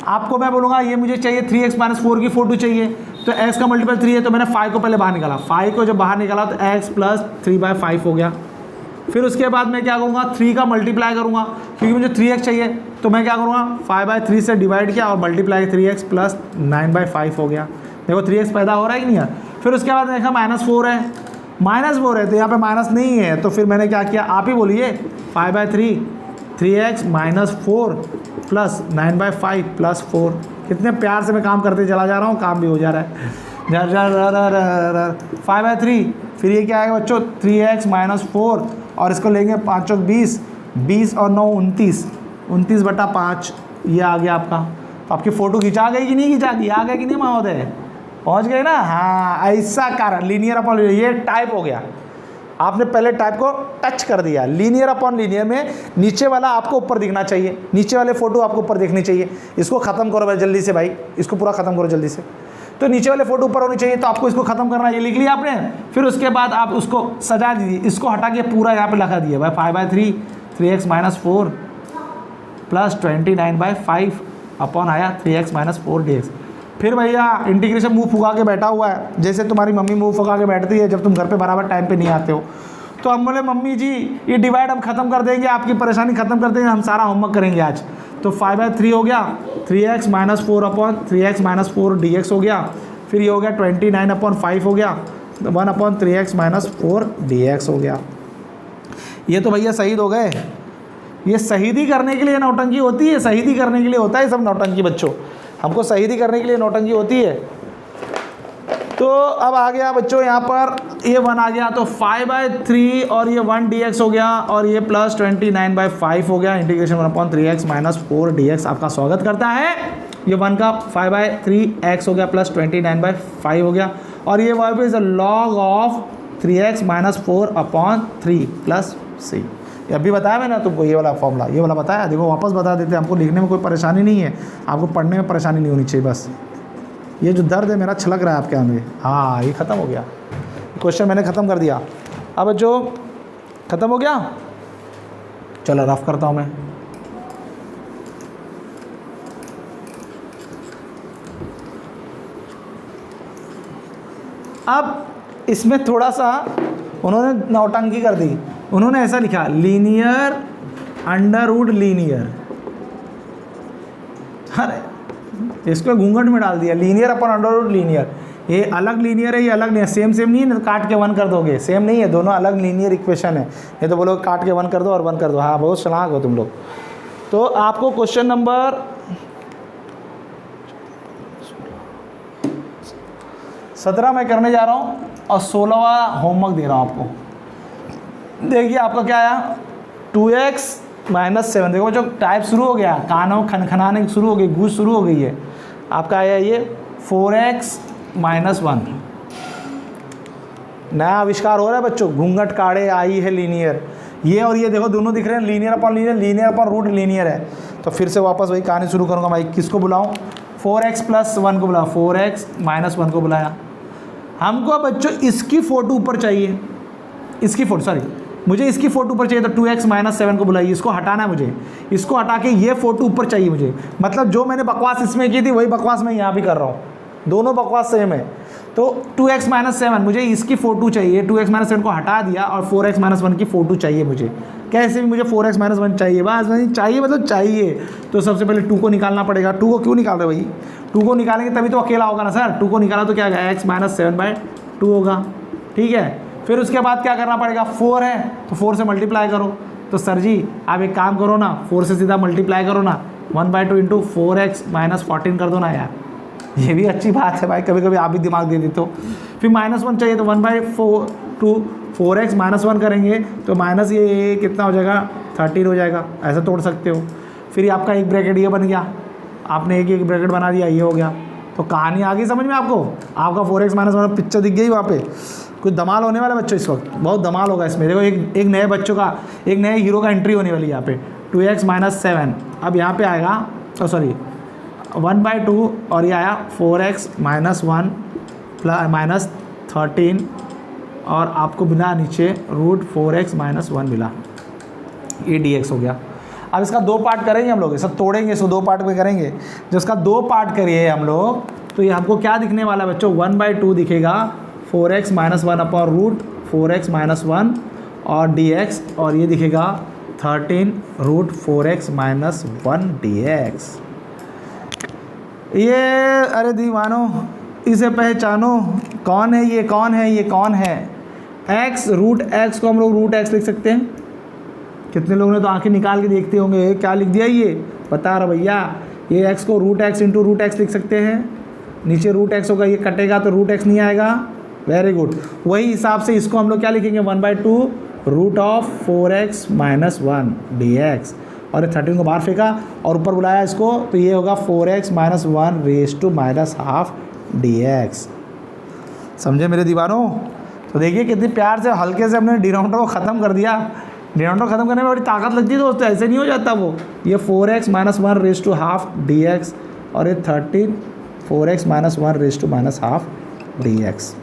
आपको मैं बोलूँगा ये मुझे चाहिए 3x माइनस 4 की फोटो चाहिए, तो x का मल्टीपल 3 है, तो मैंने 5 को पहले बाहर निकाला। 5 को जब बाहर निकाला तो x प्लस 3/5 हो गया। फिर उसके बाद मैं क्या करूँगा? 3 का मल्टीप्लाई करूँगा, क्योंकि मुझे 3x चाहिए, तो मैं क्या करूँगा? 5/3 से डिवाइड किया और मल्टीप्लाई 3x प्लस 9/5 हो गया। देखो 3x पैदा हो रहा है कि नहीं है? फिर उसके बाद देखा -4 है, -4 है, तो यहाँ पे माइनस नहीं है, तो फिर मैंने क्या किया? आप ही बोलिए, 5/3 3x माइनस 4 प्लस 9/5 प्लस 4। कितने प्यार से मैं काम करते चला जा रहा हूँ, काम भी हो जा रहा है। 5/3, फिर ये क्या आएगा बच्चों? 3x माइनस 4, और इसको लेंगे 5 चौक 20, 20 और 9 29, 29/5 ये आ गया आपका। तो आपकी फ़ोटो खिंचा गई कि नहीं खिंचा गई? आ गए कि नहीं महोदय? पहुँच गए ना? हाँ, ऐसा कारण लीनियर अपॉन ये टाइप हो गया। आपने पहले टाइप को टच कर दिया। लीनियर अपॉन लीनियर में नीचे वाला आपको ऊपर दिखना चाहिए, नीचे वाले फोटो आपको ऊपर देखनी चाहिए। इसको ख़त्म करो भाई जल्दी से, भाई इसको पूरा ख़त्म करो जल्दी से। तो नीचे वाले फोटो ऊपर होनी चाहिए, तो आपको इसको ख़त्म करना, ये लिख लिया आपने। फिर उसके बाद आप उसको सजा दीजिए, इसको हटा के पूरा यहाँ पर लगा दिया भाई 5/3 3x माइनस 4 प्लस 29/5 अपॉन आया 3x माइनस 4 dx। फिर भैया इंटीग्रेशन मुंह फुका के बैठा हुआ है, जैसे तुम्हारी मम्मी मुंह फुका के बैठती है जब तुम घर पे बराबर टाइम पे नहीं आते हो। तो हम बोले मम्मी जी ये डिवाइड हम ख़त्म कर देंगे, आपकी परेशानी ख़त्म कर देंगे, हम सारा होमवर्क करेंगे आज। तो 5/3 हो गया, 3x minus 4 upon 3x minus 4 dx हो गया। फिर ये हो गया 29/5 हो गया, 1/3x माइनस 4 dx हो गया। ये तो भैया शहीद हो गए। ये शहीदी करने के लिए नौटंकी होती है, शहीदी करने के लिए होता है सब नौटंकी बच्चों, हमको शहीदी करने के लिए नौटंकी होती है। तो अब आ गया बच्चों यहाँ पर ये 1 आ गया, तो 5/3 और ये 1 dx हो गया, और ये प्लस 29/5 हो गया। इंटीग्रेशन 1/3x माइनस 4 dx आपका स्वागत करता है। ये 1 का 5/3x हो गया प्लस 29/5 हो गया, और ये वाई पे is log of 3x minus 4/3 plus c। ये अभी बताया मैंने तुमको, ये वाला फॉर्मूला, ये वाला बताया। देखो वापस बता देते हैं, हमको लिखने में कोई परेशानी नहीं है, आपको पढ़ने में परेशानी नहीं होनी चाहिए बस। ये जो दर्द है मेरा छलक रहा है आपके अंदर, हाँ ये ख़त्म हो गया। क्वेश्चन मैंने ख़त्म कर दिया। अब जो ख़त्म हो गया, चलो रफ करता हूँ मैं। अब इसमें थोड़ा सा उन्होंने नौटंकी कर दी। उन्होंने ऐसा लिखा लीनियर अंडर रूट लीनियर, अरे इसको घूंघट में डाल दिया, लीनियर अपन अंडर रूट लीनियर। ये अलग लीनियर है, ये अलग नहीं है, सेम नहीं है ना, काट के 1 कर दोगे, सेम नहीं है, दोनों अलग लीनियर इक्वेशन है। ये तो बोलो काट के 1 कर दो और 1 कर दो, हाँ बहुत चालाक हो तुम लोग। तो आपको क्वेश्चन नंबर 17 मैं करने जा रहा हूँ और 16वां होमवर्क दे रहा हूँ आपको। देखिए आपका क्या आया, 2x माइनस 7। देखो जो टाइप शुरू हो गया, कानों खनखनाने शुरू हो गई, गूंज शुरू हो गई है। आपका आया ये 4x माइनस 1। नया आविष्कार हो रहा है बच्चों, घूंघट काढ़े आई है लीनियर। ये और ये देखो दोनों दिख रहे हैं, linear upon linear, linear upon root linear है। तो फिर से वापस वही कहानी शुरू करूँगा भाई। किसको बुलाऊँ? 4x प्लस 1 को बुलाओ, 4x माइनस 1 को बुलाया। हमको बच्चों इसकी फ़ोटो ऊपर चाहिए, इसकी फ़ोटो, सॉरी मुझे इसकी फ़ोटो ऊपर चाहिए, तो 2x माइनस 7 को बुलाइए। इसको हटाना है मुझे, इसको हटा के ये फ़ोटो ऊपर चाहिए मुझे। मतलब जो मैंने बकवास इसमें की थी वही बकवास मैं यहाँ भी कर रहा हूँ, दोनों बकवास सेम है। तो 2x माइनस 7 मुझे इसकी फ़ोटो चाहिए, 2x माइनस 7 को हटा दिया और 4x माइनस 1 की फ़ोटो चाहिए मुझे। कैसे भी मुझे 4x माइनस 1 चाहिए, बस चाहिए मतलब चाहिए। तो सबसे पहले 2 को निकालना पड़ेगा। 2 को क्यों निकाल रहे भाई? 2 को निकालेंगे तभी तो अकेला होगा ना सर। 2 को निकाला तो क्या आएगा, x माइनस 7/2 होगा, ठीक है। फिर उसके बाद क्या करना पड़ेगा, 4 है तो 4 से मल्टीप्लाई करो। तो सर जी आप एक काम करो ना, 4 से सीधा मल्टीप्लाई करो ना, 1/2 इंटू 4x माइनस 14 कर दो ना यार। ये भी अच्छी बात है भाई, कभी कभी आप भी दिमाग दे देते हो। फिर -1 चाहिए तो 1/4 माइनस 1 करेंगे तो माइनस ये कितना हो जाएगा, 13 हो जाएगा। ऐसा तोड़ सकते हो। फिर आपका एक ब्रैकेट ये बन गया, आपने एक ब्रैकेट बना दिया, ये हो गया। तो कहानी आ गई समझ में आपको? आपका 4x माइनस 1 पिक्चर दिख गई वहाँ पे। कुछ धमाल होने वाला बच्चों इस वक्त, बहुत धमाल होगा इसमें। देखो एक नए बच्चों का, एक नए हीरो का एंट्री होने वाली है यहाँ पे। 2x - 7, अब यहाँ पे आएगा, सॉरी 1/2, और ये आया 4x - 1 प्लस -13, और आपको मिला नीचे √4x - 1 मिला, ये dx हो गया। अब इसका 2 पार्ट करेंगे हम लोग, सब तोड़ेंगे, इसको 2 पार्ट में करेंगे। जब इसका 2 पार्ट करिए हम लोग, तो ये हमको क्या दिखने वाला है बच्चों, 1/2 दिखेगा, 4x - 1 अपॉन √4x - 1 और dx, और ये दिखेगा 13 √4x - 1 dx। ये अरे दीवानो, इसे पहचानो, कौन है ये, कौन है ये, कौन है? x, √x को हम लोग √x लिख सकते हैं। कितने लोगों ने तो आंखें निकाल के देखते होंगे, क्या लिख दिया ये, बता रहा भैया, ये x को √x इंटू √x लिख सकते हैं। नीचे √x होगा, ये कटेगा तो √x नहीं आएगा। वेरी गुड, वही हिसाब से इसको हम लोग क्या लिखेंगे, 1/2 √4x - 1 dx, और 13 को बाहर फेंका और ऊपर बुलाया इसको, तो ये होगा 4x - 1 रेज़ टू -12 dx। समझे मेरे दीवानों? तो देखिए कितनी प्यार से हल्के से हमने डिनोमिनेटर को ख़त्म कर दिया। डिनोमिनेटर ख़त्म करने में बड़ी ताकत लगती है दोस्तों, ऐसे नहीं हो जाता वो। ये 4x - 1 रेज़ टू ½ dx, और ये 13 4x - 1 रेज़ टू -12 dx।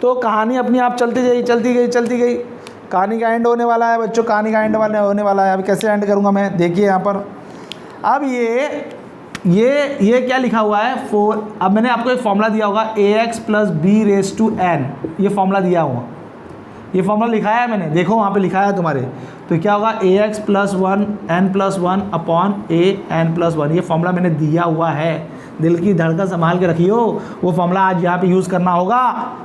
तो कहानी अपनी आप चलती गई। कहानी का एंड होने वाला है बच्चों, कहानी का एंड होने वाला है। अभी कैसे एंड करूँगा मैं, देखिए यहाँ पर। अब ये क्या लिखा हुआ है, 4, अब मैंने आपको एक फॉर्मूला दिया होगा, ax + b raise to n, ये फॉर्मूला दिया हुआ, ये फॉर्मूला लिखाया है मैंने, देखो वहाँ पे लिखा है तुम्हारे। तो क्या होगा, ax + 1 n + 1 upon a n + 1, ये फॉर्मूला मैंने दिया हुआ है। दिल की धड़कन संभाल के रखियो, वो फॉर्मूला आज यहाँ पे यूज़ करना होगा।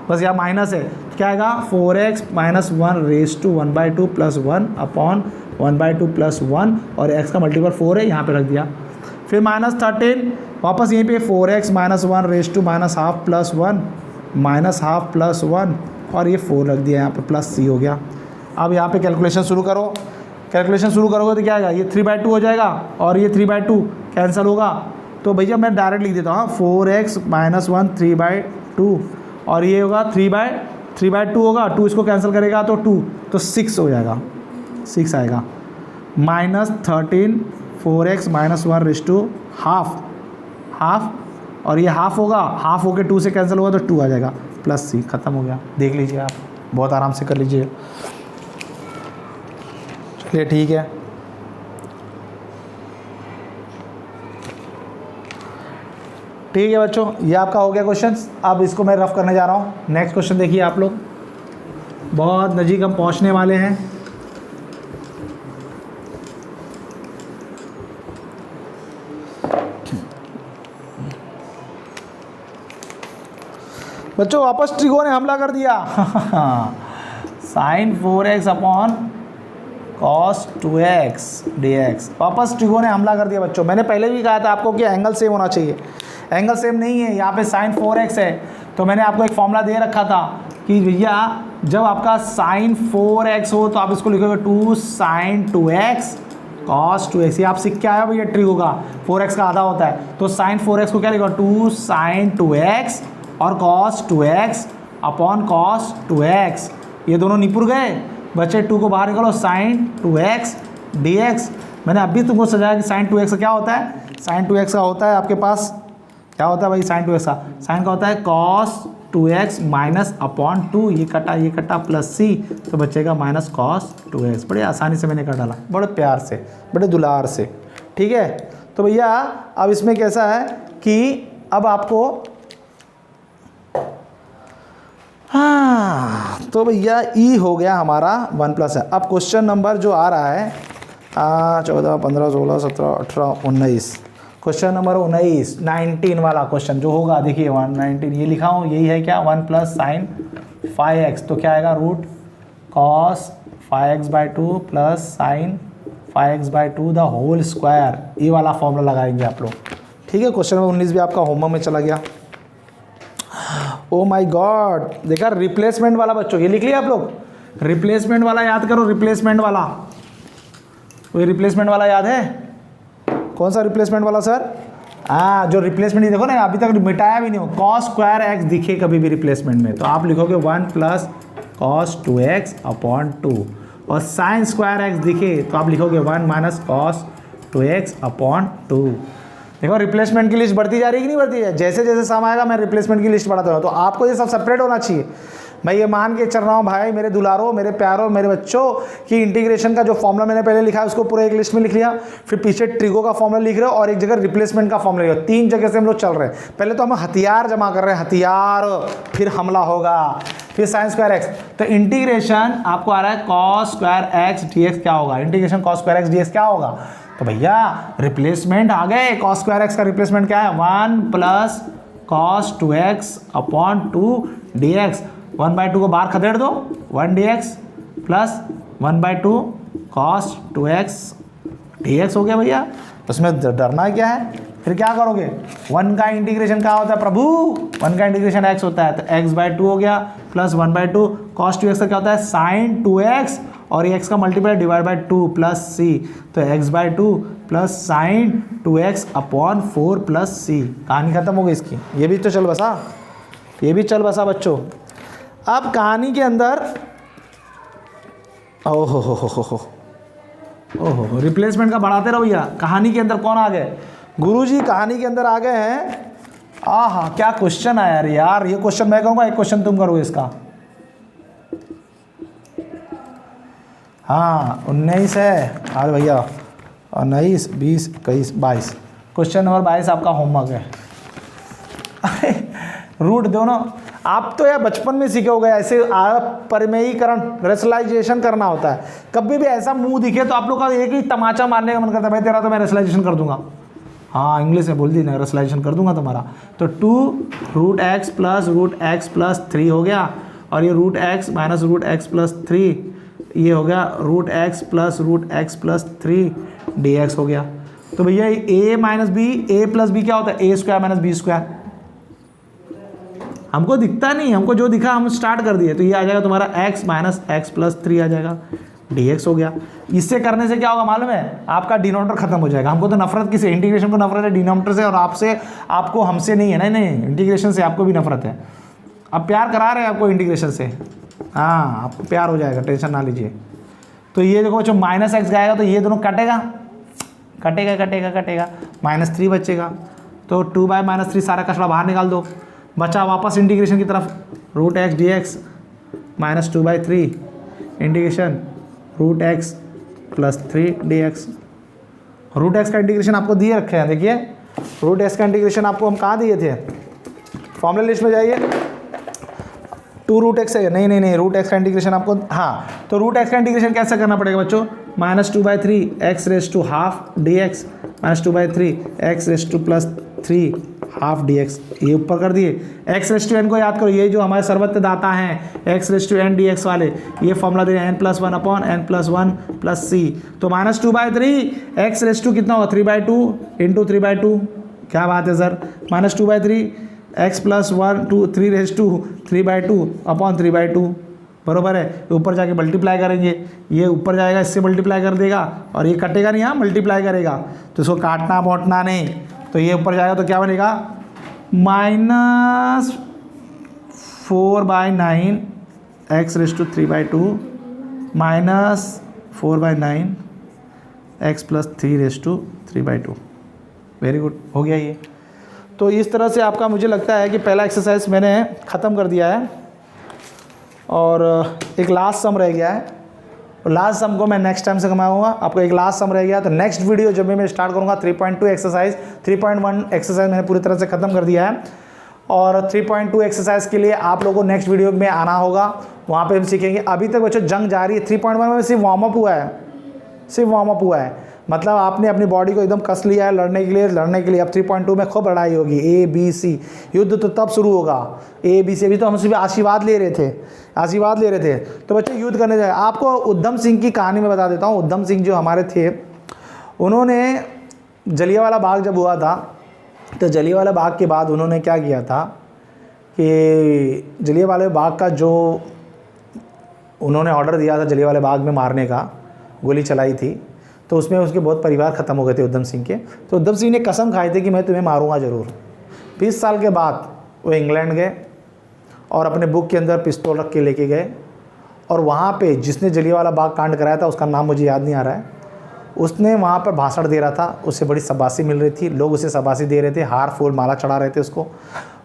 बस यहाँ माइनस है, क्या आएगा, 4x - 1 रेज़ टू 1/2 + 1 अपॉन 1/2 + 1, और x का मल्टीपल 4 है, यहाँ पे रख दिया। फिर -13, वापस यहीं पे 4x - 1 रेज़ टू -12 + 1 -12 + 1, और ये 4 रख दिया यहाँ पे, प्लस c हो गया। अब यहाँ पे कैलकुलेशन शुरू करो, कैलकुलेशन शुरू करोगे तो क्या आएगा, ये 3/2 हो जाएगा, और ये 3/2 कैंसिल होगा। तो भैया मैं डायरेक्ट लिख देता हूँ, 4x - 1 3/2, और ये होगा 3/2 होगा, 2 इसको कैंसिल करेगा तो 2, तो 6 हो जाएगा, 6 आएगा। -13 4x - 1 रेज़ टू ½ और ये हाफ होगा, हाफ होके 2 से कैंसिल होगा तो 2 आ जाएगा, प्लस c, ख़त्म हो गया। देख लीजिए आप, बहुत आराम से कर लीजिए। चलिए ठीक है, ठीक है बच्चों, ये आपका हो गया क्वेश्चन। अब इसको मैं रफ करने जा रहा हूँ। नेक्स्ट क्वेश्चन देखिए आप लोग, बहुत नज़दीक हम पहुँचने वाले हैं। बच्चों वापस ट्रिगो ने हमला कर दिया। sin 4x upon cos 2x dx, वापस ट्रिगो ने हमला कर दिया बच्चों। मैंने पहले भी कहा था आपको कि एंगल सेम होना चाहिए, एंगल सेम नहीं है। यहाँ पे sin 4x है, तो मैंने आपको एक फॉर्मूला दे रखा था कि भैया जब आपका sin 4x हो तो आप इसको लिखोगे 2 sin 2x cos 2x। ये आप सीख के आया भैया, ट्रिगो का 4x का आधा होता है, तो sin 4x को क्या लिखोगे, 2 sin 2x और cos 2x upon cos 2x। ये दोनों निपुर गए बच्चे, 2 को बाहर निकालो, sin 2x dx। मैंने अभी तुमको समझाया कि sin 2x का क्या होता है, sin 2x का होता है आपके पास, क्या होता है भाई sin 2x का, sin का होता है cos 2x माइनस अपॉन 2, ये कटा प्लस c, तो बचेगा माइनस cos 2x। बड़े आसानी से मैंने कर डाला, बड़े प्यार से, बड़े दुलार से, ठीक है। तो भैया अब इसमें कैसा है कि अब आपको, हाँ तो भैया e हो गया हमारा 1 है। अब क्वेश्चन नंबर जो आ रहा है 14 15 16 17 18 19, क्वेश्चन नंबर 19 वाला क्वेश्चन जो होगा, देखिए 19 ये लिखा हूँ, यही है क्या, 1 + sin 5x, तो क्या आएगा, root cos 5x/2 plus sin 5x/2 the whole square. ये वाला फॉर्मूला लगाएंगे आप लोग, ठीक है। क्वेश्चन नंबर 19 भी आपका होमवर्क में चला गया। ओ माय गॉड, देखा रिप्लेसमेंट वाला बच्चों, ये लिख लिया आप लोग, रिप्लेसमेंट वाला याद करो, रिप्लेसमेंट वाला, कोई रिप्लेसमेंट वाला याद है, कौन सा रिप्लेसमेंट वाला सर, जो रिप्लेसमेंट ही देखो ना, अभी तक मिटाया भी नहीं हो, कॉस स्क्वायर एक्स दिखे कभी भी रिप्लेसमेंट में तो आप लिखोगे 1 प्लस कॉस 2x अपॉन 2, और साइन स्क्वायर एक्स दिखे तो आप लिखोगे 1 माइनस कॉस 2x अपॉन 2। देखो रिप्लेसमेंट की लिस्ट बढ़ती जा रही है कि नहीं बढ़ती है, जैसे जैसे सम आएगा मैं रिप्लेसमेंट की लिस्ट बढ़ाता हूँ। तो आपको ये सब सेपरेट होना चाहिए। मैं ये मान के चल रहा हूँ भाई मेरे दुलारों, मेरे प्यारों, मेरे बच्चों कि इंटीग्रेशन का जो फॉर्मूला मैंने पहले लिखा है उसको पूरा एक लिस्ट में लिख लिया, फिर पीछे ट्रिगो का फॉर्मूला लिख रहे हो और एक जगह रिप्लेसमेंट का फॉर्मूला लिख रहे हो। 3 जगह से हम लोग चल रहे हैं। पहले तो हम हथियार जमा कर रहे हैं, हथियार, फिर हमला होगा, फिर साइन स्क्वायर एक्स। तो इंटीग्रेशन आपको आ रहा है कॉस स्क्वायर एक्स dx क्या होगा, integration cos square x dx क्या होगा। तो भैया रिप्लेसमेंट आ गए, कॉस स्क्वायर एक्स का रिप्लेसमेंट क्या है 1 plus cos 2x upon 2 dx। 1/2 को बाहर खदेड़ दो, 1 dx plus 1/2 cos 2x dx हो गया भैया। उसमें डरना क्या है, फिर क्या करोगे, 1 का इंटीग्रेशन क्या होता है प्रभु, 1 का इंटीग्रेशन x होता है, तो x/2 हो गया प्लस 1/2 कॉस 2x का क्या होता है साइन 2x, और ये x का multiply divide by 2 plus c, तो x/2 plus sign 2x upon 4 plus c। कहानी खत्म हो गई इसकी। ये भी तो चल बसा, ये भी चल बसा बच्चों। अब कहानी के अंदर ओहो रिप्लेसमेंट का बढ़ाते रहो भैया। कहानी के अंदर कौन आ गए, गुरुजी कहानी के अंदर आ गए हैं। आहा क्या क्वेश्चन आया यार, ये क्वेश्चन मैं कहूँगा, एक क्वेश्चन तुम करो इसका। हाँ 19 है, अरे भैया 19, 20, 21, 22, क्वेश्चन नंबर 22 आपका होमवर्क है। रूट दोनों आप तो यार बचपन में सीखे हो गए, ऐसे परिमेयीकरण रेशनलाइजेशन करना होता है। कभी भी ऐसा मुंह दिखे तो आप लोग का एक ही तमाचा मारने का मन करता है, भाई तेरा तो मैं रेशनलाइजेशन कर दूंगा। हाँ इंग्लिश में बोल दी ना, रेशनलाइजेशन कर दूंगा तुम्हारा। तो 2√x प्लस √x प्लस 3 हो गया, और ये √x माइनस √x प्लस 3 ये हो गया √x plus √x plus 3 dx हो गया। तो भैया a minus b, a plus b क्या होता है, a square minus b square. हमको दिखता नहीं, हमको जो दिखा हम स्टार्ट कर दिए। तो ये आ जाएगा तुम्हारा x माइनस x प्लस 3 आ जाएगा, dx हो गया। इससे करने से क्या होगा मालूम है, आपका डिनोमिनेटर खत्म हो जाएगा। हमको तो नफरत किसे, इंटीग्रेशन को नफरत है डिनोमिनेटर से, और आपसे, आपको हमसे नहीं है। नहीं इंटीग्रेशन से आपको भी नफरत है। अब प्यार करा रहे हैं आपको इंटीग्रेशन से, हाँ आपको प्यार हो जाएगा, टेंशन ना लीजिए। तो ये देखो जो माइनस एक्स आएगा तो ये दोनों कटेगा, कटेगा कटेगा कटेगा, -3 बचेगा। तो 2/-3 सारा कचरा बाहर निकाल दो, बचा वापस इंटीग्रेशन की तरफ, √x dx -2/3 integration √x plus 3 dx। √x का इंटीग्रेशन आपको दिए रखे हैं, देखिए √x का इंटीग्रेशन आपको हम कहाँ दिए थे, फॉर्मूला लिस्ट में जाइए। 2√x है, नहीं √x का इंटीग्रेशन आपको, हाँ तो √x का इंटीग्रेशन कैसे करना पड़ेगा बच्चों, -2/3 x raise to half dx -2/3 x raise to plus 3 half dx। ये ऊपर कर दिए। x रेज़ टू n को याद करो, ये जो हमारे सर्वत्र दाता हैं x raise to n dx वाले, ये फॉर्मूला दे रहे हैं n+1 upon n+1 plus c। तो -2/3 x रेज़ टू कितना होगा 3/2 इंटू 3/2, क्या बात है सर, -2/3 x प्लस 1 2 3 रेज़ टू 3/2 अपॉन 3/2 बरोबर है। ऊपर जाके मल्टीप्लाई करेंगे, ये ऊपर जाएगा इससे मल्टीप्लाई कर देगा, और ये कटेगा नहीं, हाँ मल्टीप्लाई करेगा, तो इसको काटना बांटना नहीं। तो ये ऊपर जाएगा तो क्या बनेगा, -4/9 x raise to 3/2 -4/9 x plus 3 raise to 3/2। Very good, हो गया ये। तो इस तरह से आपका मुझे लगता है कि पहला एक्सरसाइज मैंने ख़त्म कर दिया है, और एक लास्ट सम रह गया है। और लास्ट सम को मैं नेक्स्ट टाइम से कमाऊँगा। आपको एक लास्ट सम रह गया, तो नेक्स्ट वीडियो जब मैं स्टार्ट करूँगा 3.2 एक्सरसाइज, 3.1 एक्सरसाइज मैंने पूरी तरह से ख़त्म कर दिया है, और 3.2 एक्सरसाइज के लिए आप लोगों को नेक्स्ट वीडियो में आना होगा, वहाँ पे हम सीखेंगे। अभी तक बच्चों जंग जारी है। 3.1 में सिर्फ वार्म अप हुआ है, सिर्फ वार्म अप हुआ है, मतलब आपने अपनी बॉडी को एकदम कस लिया है लड़ने के लिए। अब 3.2 में खूब लड़ाई होगी, A-B-C युद्ध तो तब शुरू होगा। A-B-C अभी तो हम सिर्फ आशीर्वाद ले रहे थे। तो बच्चे युद्ध करने जाए। आपको उधम सिंह की कहानी में बता देता हूँ। उधम सिंह जो हमारे थे, उन्होंने जलियांवाला बाग जब हुआ था, तो जलियांवाला बाग के बाद उन्होंने क्या किया था कि जलियांवाला बाग का जो उन्होंने ऑर्डर दिया था जलियांवाला बाग में मारने का, गोली चलाई थी, तो उसमें उसके बहुत परिवार ख़त्म हो गए थे उधम सिंह के। तो उधम सिंह ने कसम खाई थी कि मैं तुम्हें मारूंगा ज़रूर। 20 साल के बाद वो इंग्लैंड गए और अपने बुक के अंदर पिस्तौल रख के लेके गए, और वहाँ पे जिसने जलियांवाला बाग कांड कराया था, उसका नाम मुझे याद नहीं आ रहा है, उसने वहाँ पर भाषण दे रहा था, उससे बड़ी शाबाशी मिल रही थी, लोग उसे शाबाशी दे रहे थे, हार फूल माला चढ़ा रहे थे उसको।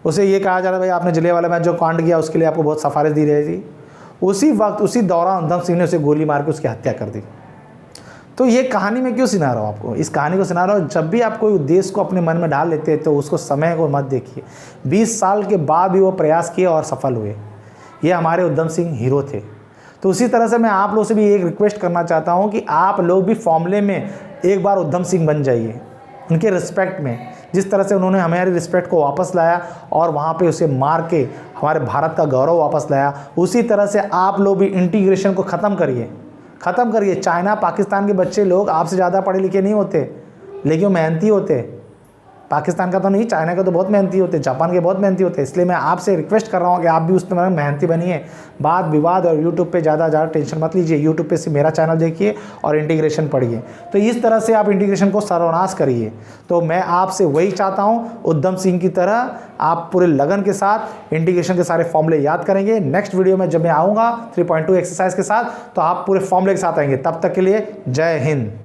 उसे ये कहा जा रहा था भाई आपने जलियांवाला में जो कांड किया उसके लिए आपको बहुत सिफारिश दी रही थी। उसी वक्त उसी दौरान उधम सिंह ने उसे गोली मार के उसकी हत्या कर दी। तो ये कहानी मैं क्यों सुना रहा हूँ आपको, इस कहानी को सुना रहा हूँ, जब भी आप कोई उद्देश्य को अपने मन में डाल लेते हैं तो उसको समय को मत देखिए। 20 साल के बाद भी वो प्रयास किए और सफल हुए। ये हमारे उधम सिंह हीरो थे। तो उसी तरह से मैं आप लोगों से भी एक रिक्वेस्ट करना चाहता हूँ कि आप लोग भी फॉर्मूले में एक बार उधम सिंह बन जाइए, उनके रिस्पेक्ट में। जिस तरह से उन्होंने हमारी रिस्पेक्ट को वापस लाया और वहाँ पे उसे मार के हमारे भारत का गौरव वापस लाया, उसी तरह से आप लोग भी इंटीग्रेशन को ख़त्म करिए। चाइना पाकिस्तान के बच्चे लोग आपसे ज़्यादा पढ़े लिखे नहीं होते, लेकिन वो मेहनती होते। पाकिस्तान का तो नहीं, चाइना का तो बहुत मेहनती होते, जापान के बहुत मेहनती होते। इसलिए मैं आपसे रिक्वेस्ट कर रहा हूँ कि आप भी उस तरह मेहनती बनिए। वाद विवाद और यूट्यूब पे ज़्यादा टेंशन मत लीजिए। यूट्यूब पे से मेरा चैनल देखिए और इंटीग्रेशन पढ़िए, तो इस तरह से आप इंटीग्रेशन को सर्वनाश करिए। तो मैं आपसे वही चाहता हूँ, उधम सिंह की तरह आप पूरे लगन के साथ इंटीग्रेशन के सारे फॉर्मूले याद करेंगे। नेक्स्ट वीडियो में जब मैं आऊँगा 3.2 एक्सरसाइज के साथ, तो आप पूरे फॉर्मूले के साथ आएंगे। तब तक के लिए जय हिंद।